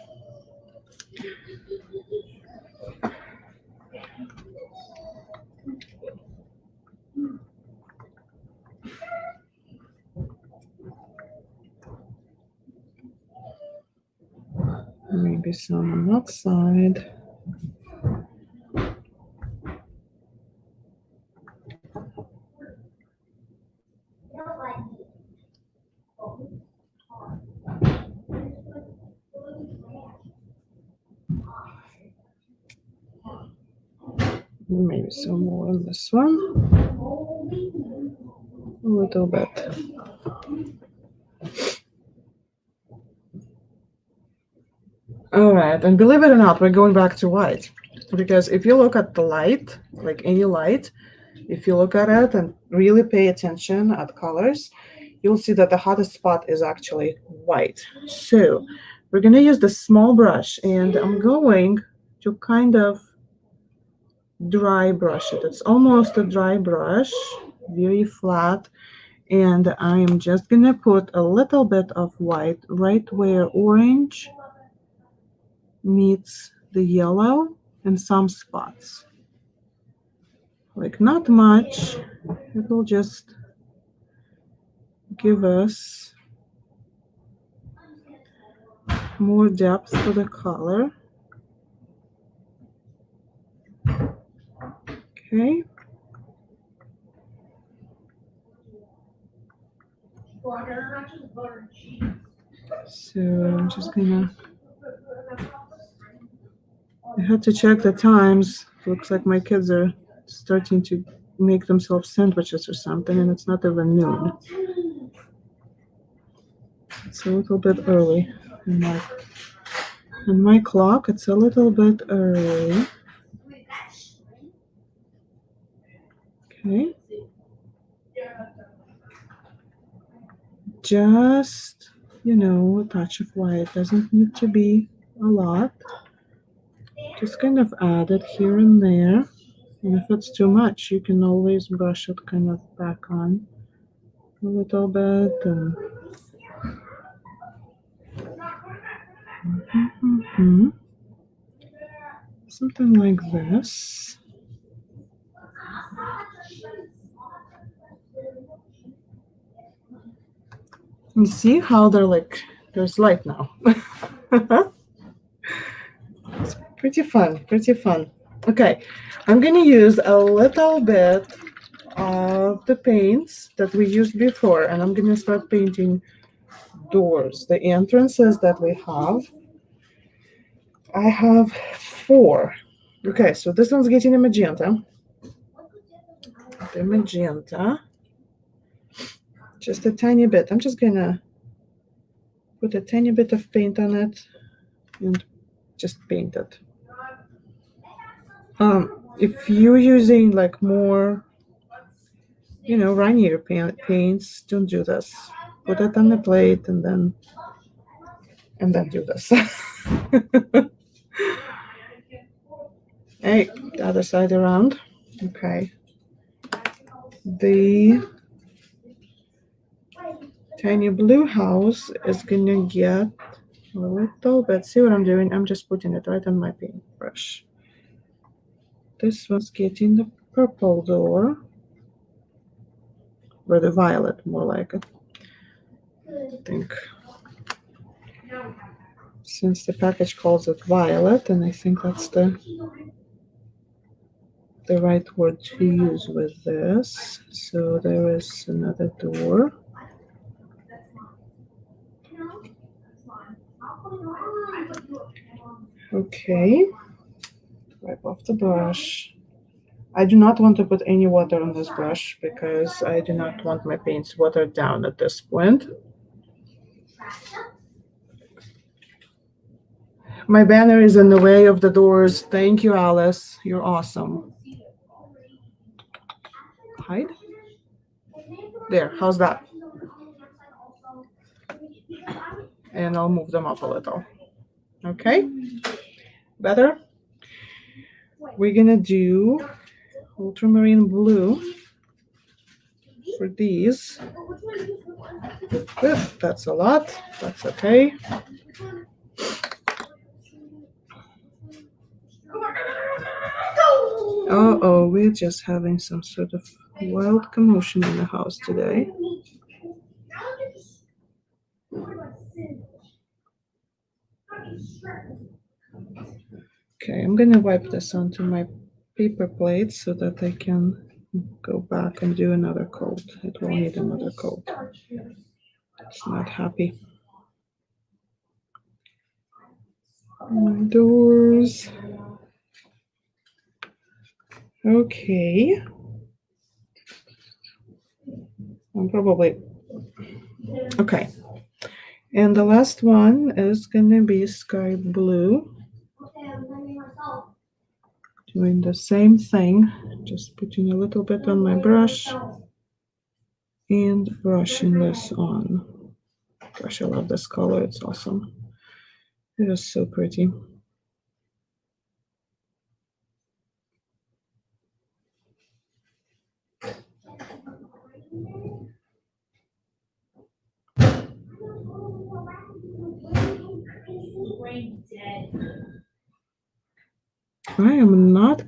Maybe some on that side. Maybe some more on this one. A little bit. All right, and believe it or not, we're going back to white. Because if you look at the light, like any light, if you look at it and really pay attention at colors, you'll see that the hottest spot is actually white. So we're going to use the small brush, and I'm going to kind of dry brush it. It's almost a dry brush, very flat. And I am just going to put a little bit of white right where orange meets the yellow and some spots. Like not much. It will just give us more depth to the color. Okay. So I'm just gonna, I had to check the times. Looks like my kids are starting to make themselves sandwiches or something, and it's not even noon. It's a little bit early. In my clock, it's a little bit early. Okay. Just, a touch of white. Doesn't need to be a lot. Just kind of add it here and there. And if it's too much, you can always brush it kind of back on a little bit. And something like this. You see how there's light now. It's pretty fun. Okay, I'm gonna use a little bit of the paints that we used before, and I'm gonna start painting doors, the entrances that we have. I have 4. Okay, so this one's getting a magenta. The magenta, just a tiny bit. I'm just gonna put a tiny bit of paint on it and just paint it. If you're using like more, runnier paints, don't do this. Put it on the plate and then do this. Hey, the other side around. Okay. The tiny blue house is gonna get a little bit. See what I'm doing? I'm just putting it right on my paintbrush. This one's getting the purple door, or the violet, more like it. I think. Since the package calls it violet, and I think that's the right word to use with this. So there is another door. Okay, wipe off the brush. I do not want to put any water on this brush because I do not want my paints watered down at this point. My banner is in the way of the doors. Thank you, Alice. You're awesome. Hide. There, how's that? And I'll move them up a little. Okay, better? We're gonna do ultramarine blue for these. That's a lot, that's okay. Uh-oh, we're just having some sort of wild commotion in the house today. Okay, I'm gonna wipe this onto my paper plate so that I can go back and do another coat. It will need another coat. It's not happy. Doors. Okay. I'm probably okay. And the last one is gonna be sky blue. Doing the same thing, just putting a little bit on my brush and brushing this on. Gosh, I love this color, it's awesome. It is so pretty. I am not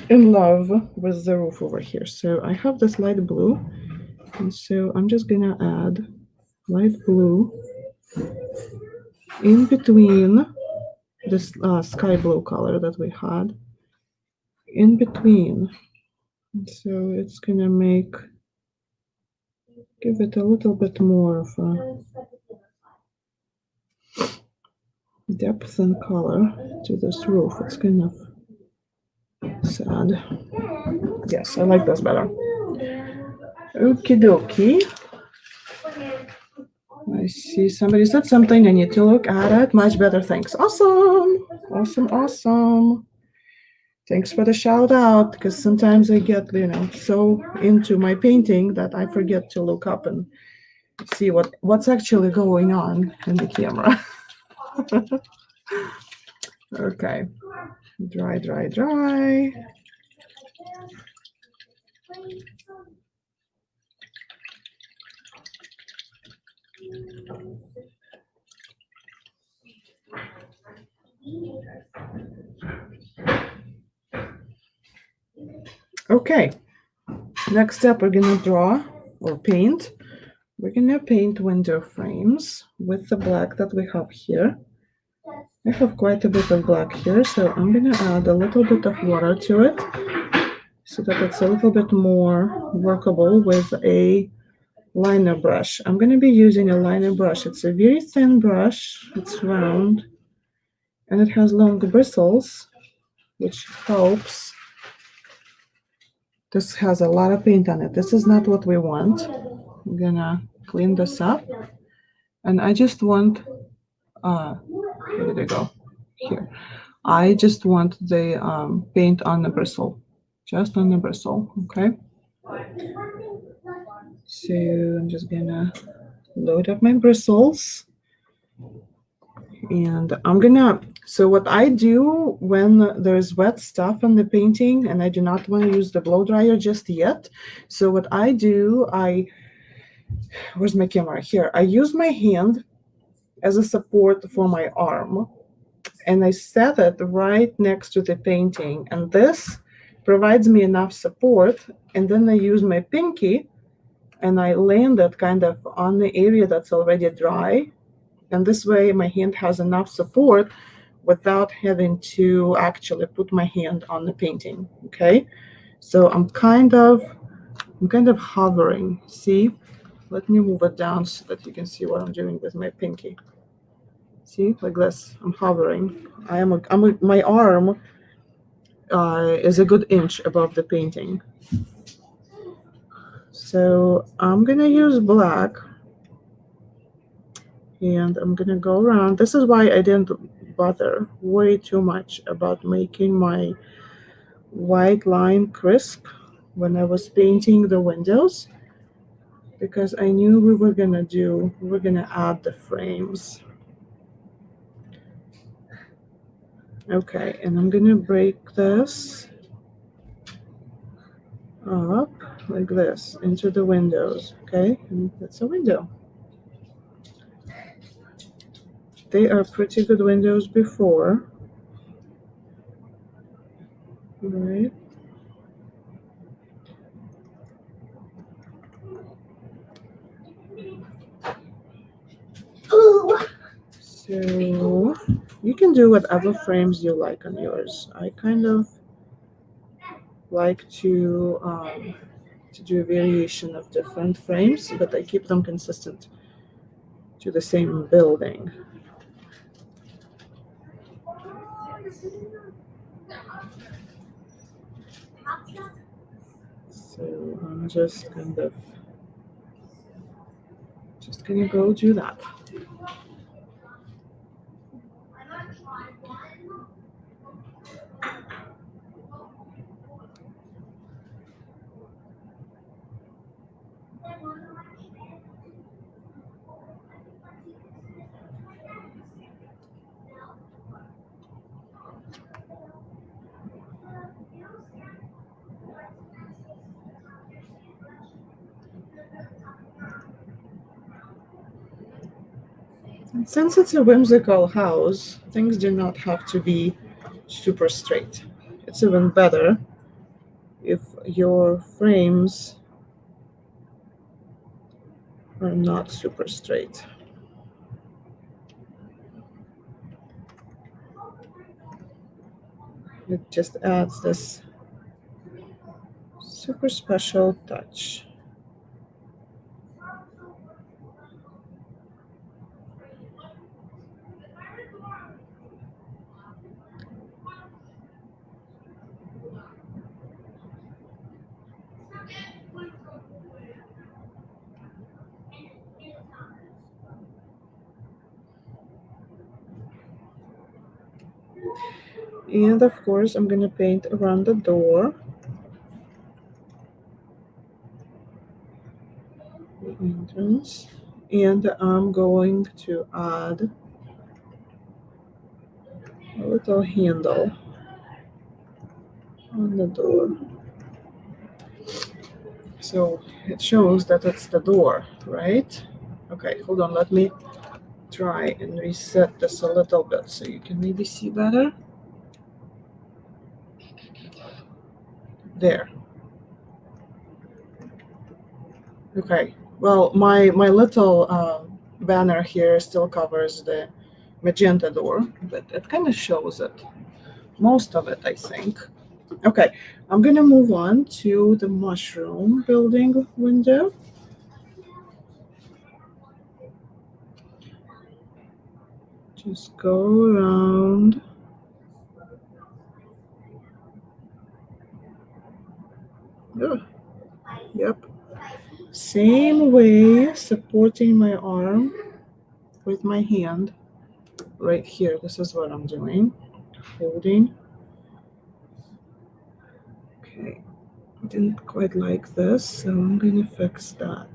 in love with the roof over here. So I have this light blue, and so I'm just gonna add light blue in between this sky blue color that we had. In between. So it's gonna give it a little bit more of a depth and color to this roof. It's kind of sad. Yes, I like this better. Okie dokie. I see somebody said something. I need to look at it. Much better. Thanks. Awesome. Awesome. Awesome. Thanks for the shout out, because sometimes I get, so into my painting that I forget to look up and see what's actually going on in the camera. Okay. Dry, dry, dry. Okay. Next step, we're gonna draw or paint. We're gonna paint window frames with the black that we have here. I have quite a bit of black here, so I'm gonna add a little bit of water to it so that it's a little bit more workable with a liner brush. I'm gonna be using a liner brush. It's a very thin brush, it's round, and it has long bristles, which helps. This has a lot of paint on it. This is not what we want. I'm gonna clean this up. And I just want, where did it go? Here. I just want the paint on the bristle, just on the bristle, okay? So I'm just gonna load up my bristles. And I'm gonna, so what I do when there's wet stuff on the painting and I do not want to use the blow dryer just yet. So what I do, where's my camera? Here. I use my hand as a support for my arm, and I set it right next to the painting, and this provides me enough support. And then I use my pinky and I land it kind of on the area that's already dry, and this way my hand has enough support without having to actually put my hand on the painting. Okay, so I'm kind of hovering. See, let me move it down so that you can see what I'm doing with my pinky. See, like this. I'm hovering. My arm is a good inch above the painting. So I'm gonna use black, and I'm gonna go around. This is why I didn't bother way too much about making my white line crisp when I was painting the windows, because I knew we were gonna add the frames. Okay, and I'm gonna break this up like this into the windows. Okay, and that's a window. They are pretty good windows before. Right. So you can do whatever frames you like on yours. I kind of like to do a variation of different frames, but I keep them consistent to the same building. So I'm just gonna go do that. And since it's a whimsical house, things do not have to be super straight. It's even better if your frames are not super straight. It just adds this super special touch. And of course, I'm gonna paint around the door. The entrance. And I'm going to add a little handle on the door. So it shows that it's the door, right? Okay, hold on, let me try and reset this a little bit so you can maybe see better. There. Okay, well, my little banner here still covers the magenta door, but it kind of shows it. Most of it, I think. Okay, I'm gonna move on to the mushroom building window. Just go around. Oh, yep. Same way, supporting my arm with my hand right here. This is what I'm doing. Holding. Okay, didn't quite like this, so I'm gonna fix that.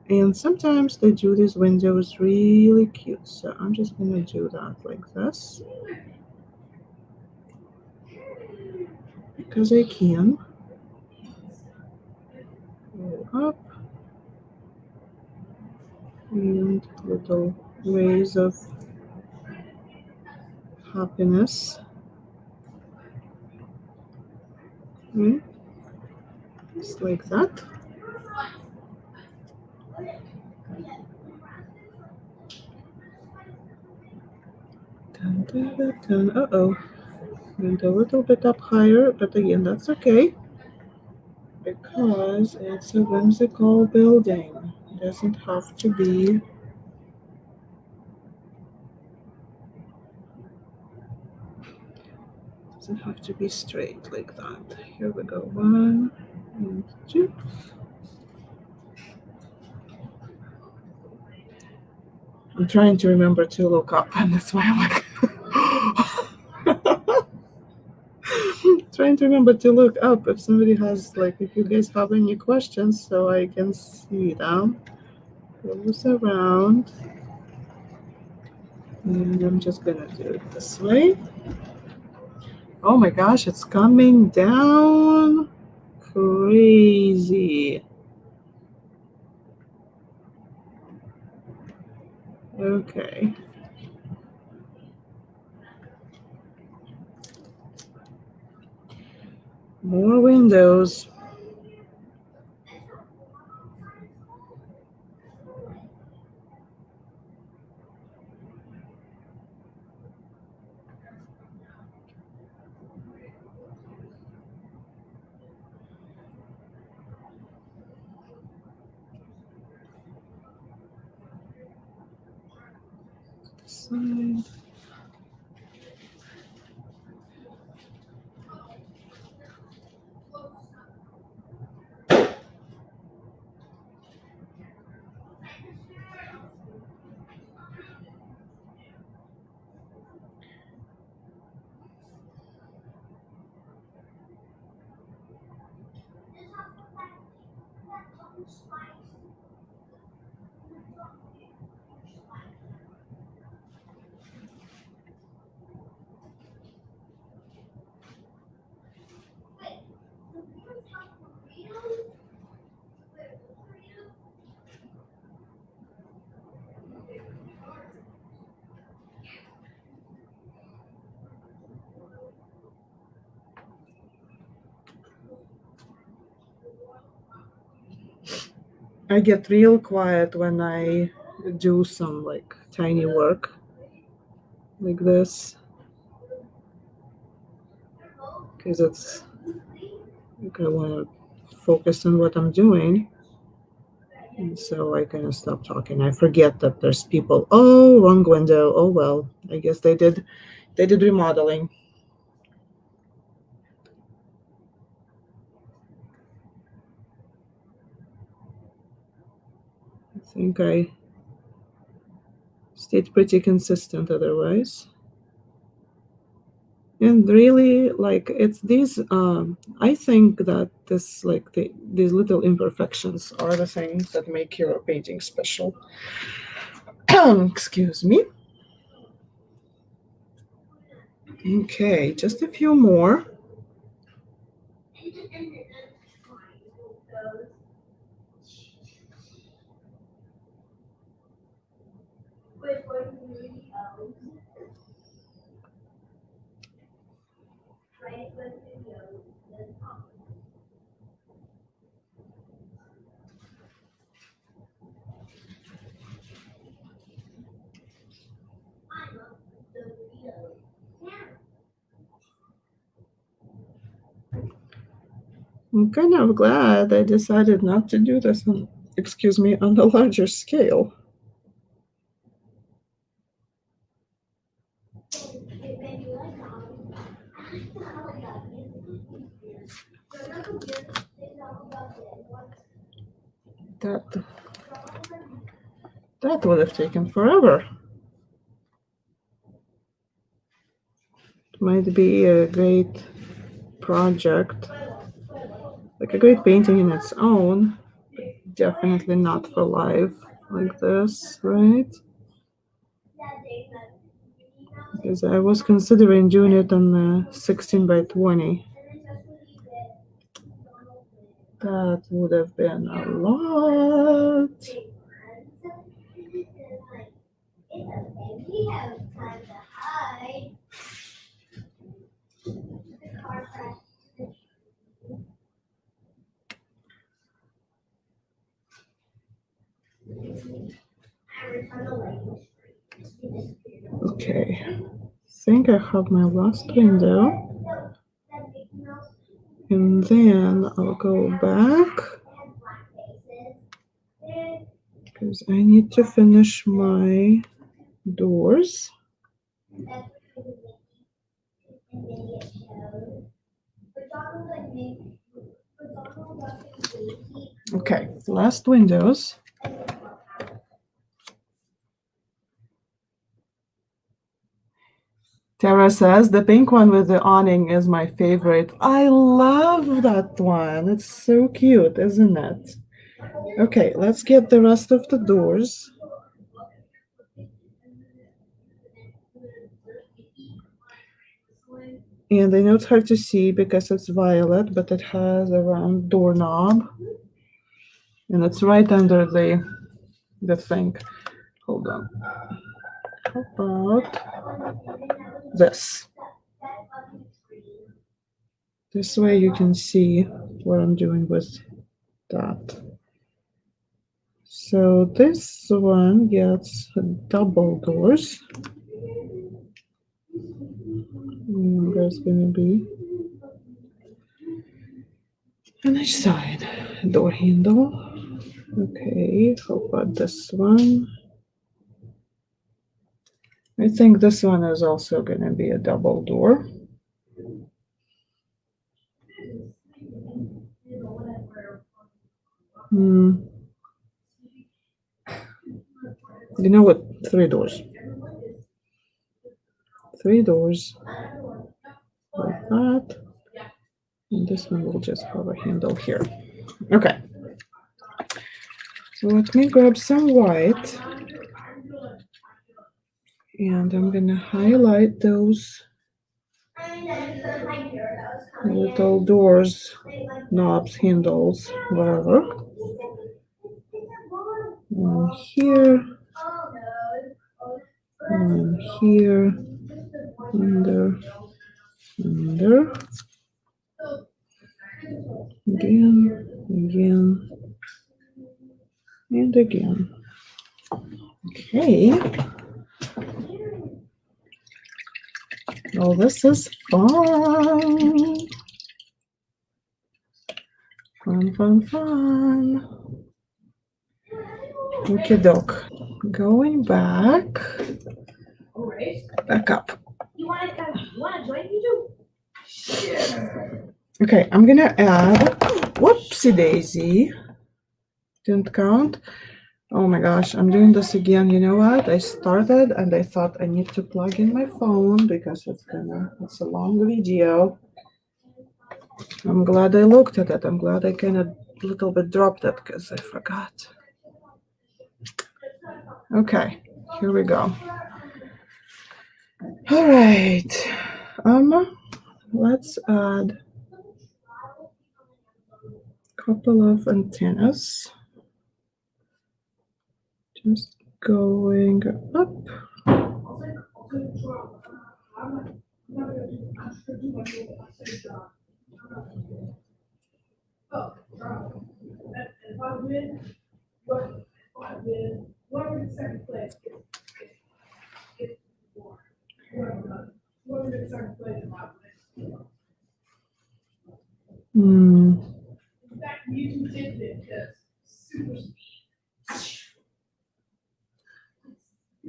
And sometimes they do these windows really cute, so I'm just gonna do that like this because I can. Go up and little ways of happiness. Right? Just like that. Dun, dun, dun, dun. Uh-oh. Went a little bit up higher, but again, that's okay because it's a whimsical building. It doesn't have to be. Doesn't have to be straight like that. Here we go. 1 and 2. I'm trying to remember to look up, and that's why I'm like trying to remember to look up if somebody has like if you guys have any questions so I can see them. Goes around. And I'm just gonna do it this way. Oh my gosh, it's coming down crazy. Okay. More windows. Side. I get real quiet when I do some like tiny work like this, because it's like I want to focus on what I'm doing. And so I kind of stop talking. I forget that there's people. Oh, wrong window. Oh well. I guess they did remodeling. I think I stayed pretty consistent otherwise. And really, like it's these. I think that this, like these little imperfections, are the things that make your painting special. Excuse me. Okay, just a few more. I'm kind of glad I decided not to do this on, excuse me, on a larger scale. That that would have taken forever. It might be a great project, like a great painting in its own, definitely not for life like this, right? Because I was considering doing it on the 16 by 20. That would have been a lot. Okay, I think I have my last window, and then I'll go back because I need to finish my doors. Okay, last windows. Tara says the pink one with the awning is my favorite. I love that one. It's so cute, isn't it? Okay, let's get the rest of the doors. And I know it's hard to see because it's violet, but it has a round doorknob. And it's right under the thing. Hold on. How about this? This way you can see what I'm doing with that. So this one gets double doors. And there's gonna be on each side door handle. Okay, how about this one? I think this one is also gonna be a double door. You know what? 3 doors. 3 doors like that. And this one will just have a handle here. Okay. So let me grab some white. And I'm gonna highlight those little doors, knobs, handles, whatever. One here, one here, under, under, again, again, And again. Okay. Oh, this is fun. Fun. Okay, doc. Going back up. You want to join you Okay, I'm gonna add, whoopsie daisy. Didn't count. Oh my gosh, I'm doing this again. You know what? I started and I thought I need to plug in my phone because it's a long video. I'm glad I looked at it. I'm glad I kind of a little bit dropped it because I forgot. Okay, here we go. All right. Let's add a couple of antennas. Just going up.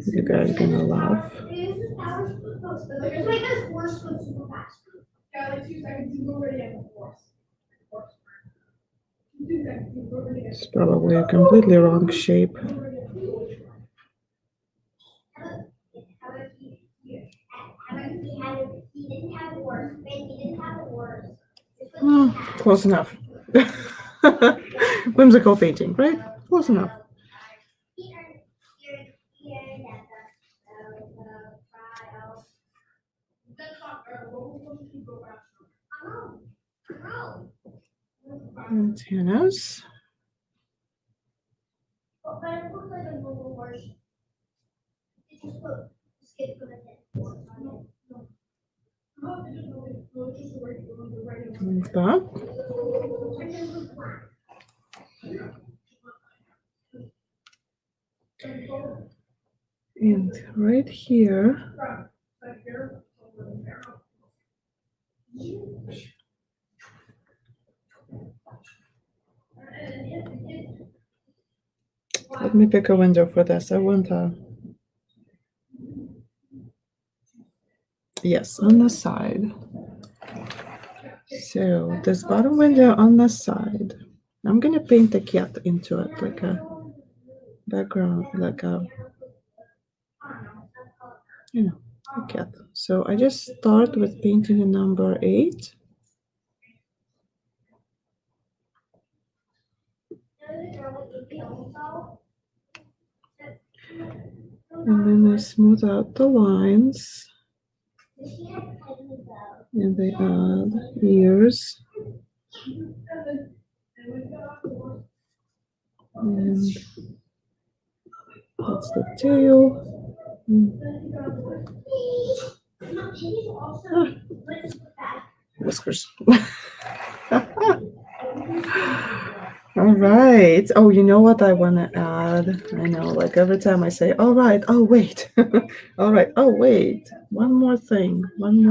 You guys gonna laugh. It's probably a completely wrong shape. Close enough. Whimsical painting, right? Close enough. Antennas. Like that. And right here, let me pick a window for this. I want a, yes, on the side. So this bottom window on the side, I'm gonna paint a cat into it, like a background, like a, you know, a cat. So I just start with painting a number 8. And then I smooth out the lines. And I add ears. And that's the tail. Whiskers. All right. Oh, you know what I want to add? I know, like every time I say, all right, oh, wait. All right, oh, wait. One more thing. I'm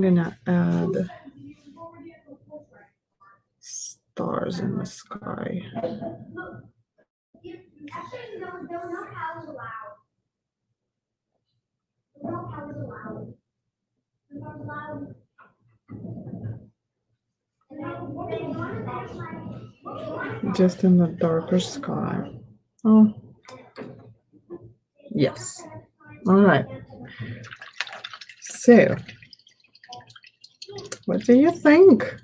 going to add stars in the sky. Just in the darker sky. Oh, yes. All right. So, what do you think?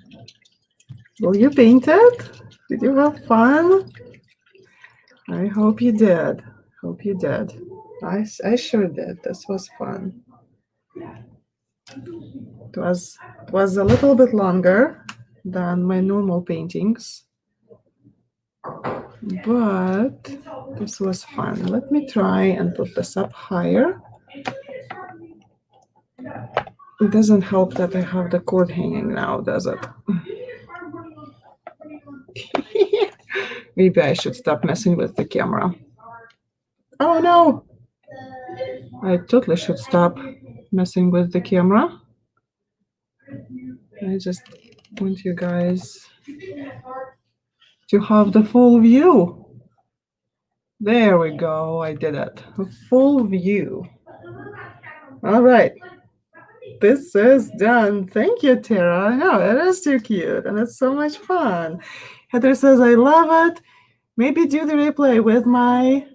Will you paint it? Did you have fun? I hope you did. I sure did. This was fun. It was a little bit longer than my normal paintings, but this was fun. Let me try and put this up higher. It doesn't help that I have the cord hanging now, does it? Maybe I should stop messing with the camera. Oh no! I totally should stop messing with the camera. I just want you guys to have the full view. There we go. I did it. A full view. All right. This is done. Thank you, Tara. I know it is too cute and it's so much fun. Heather says, I love it. Maybe do the replay with my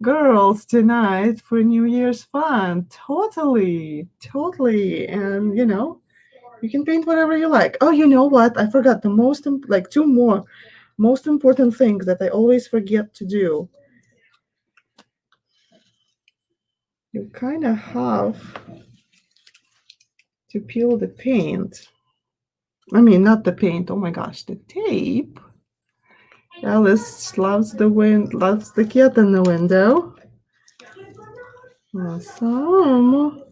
girls tonight for New Year's fun. Totally. And you can paint whatever you like. Oh, you know what? I forgot the two more most important things that I always forget to do. You kind of have to peel the paint. I mean, not the paint. Oh my gosh, the tape. Alice loves the cat in the window. Awesome.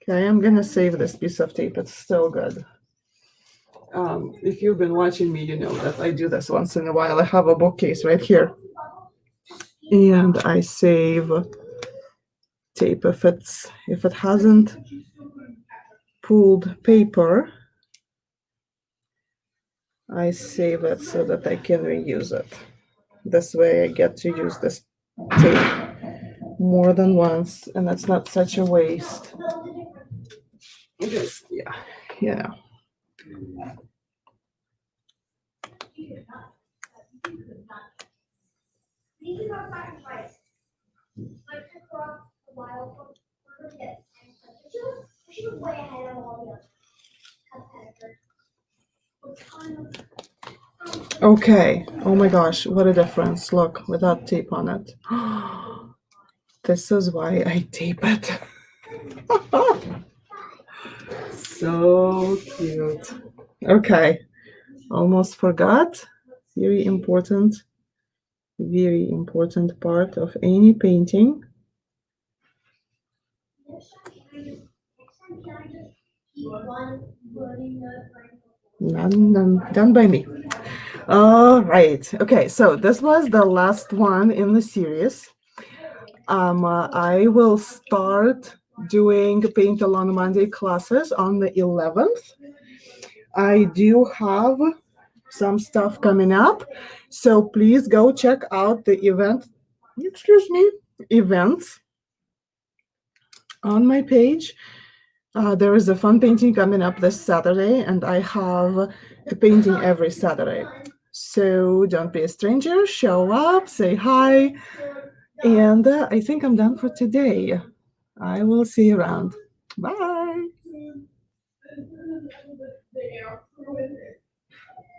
Okay, I'm gonna save this piece of tape. It's still good. If you've been watching me, you know that I do this once in a while. I have a bookcase right here, and I save tape if it hasn't pulled paper. I save it so that I can reuse it. This way I get to use this tape more than once, and that's not such a waste. It is, yeah. Okay. Oh my gosh, what a difference. Look, without tape on it. This is why I tape it. So cute. Okay. Almost forgot. Very important part of any painting. Done by me. All right. Okay, so this was the last one in the series. I will start doing Paint Along Monday classes on the 11th. I do have some stuff coming up, so please go check out the events on my page. There is a fun painting coming up this Saturday, and I have a painting every Saturday. So don't be a stranger, show up, say hi, and I think I'm done for today. I will see you around. Bye.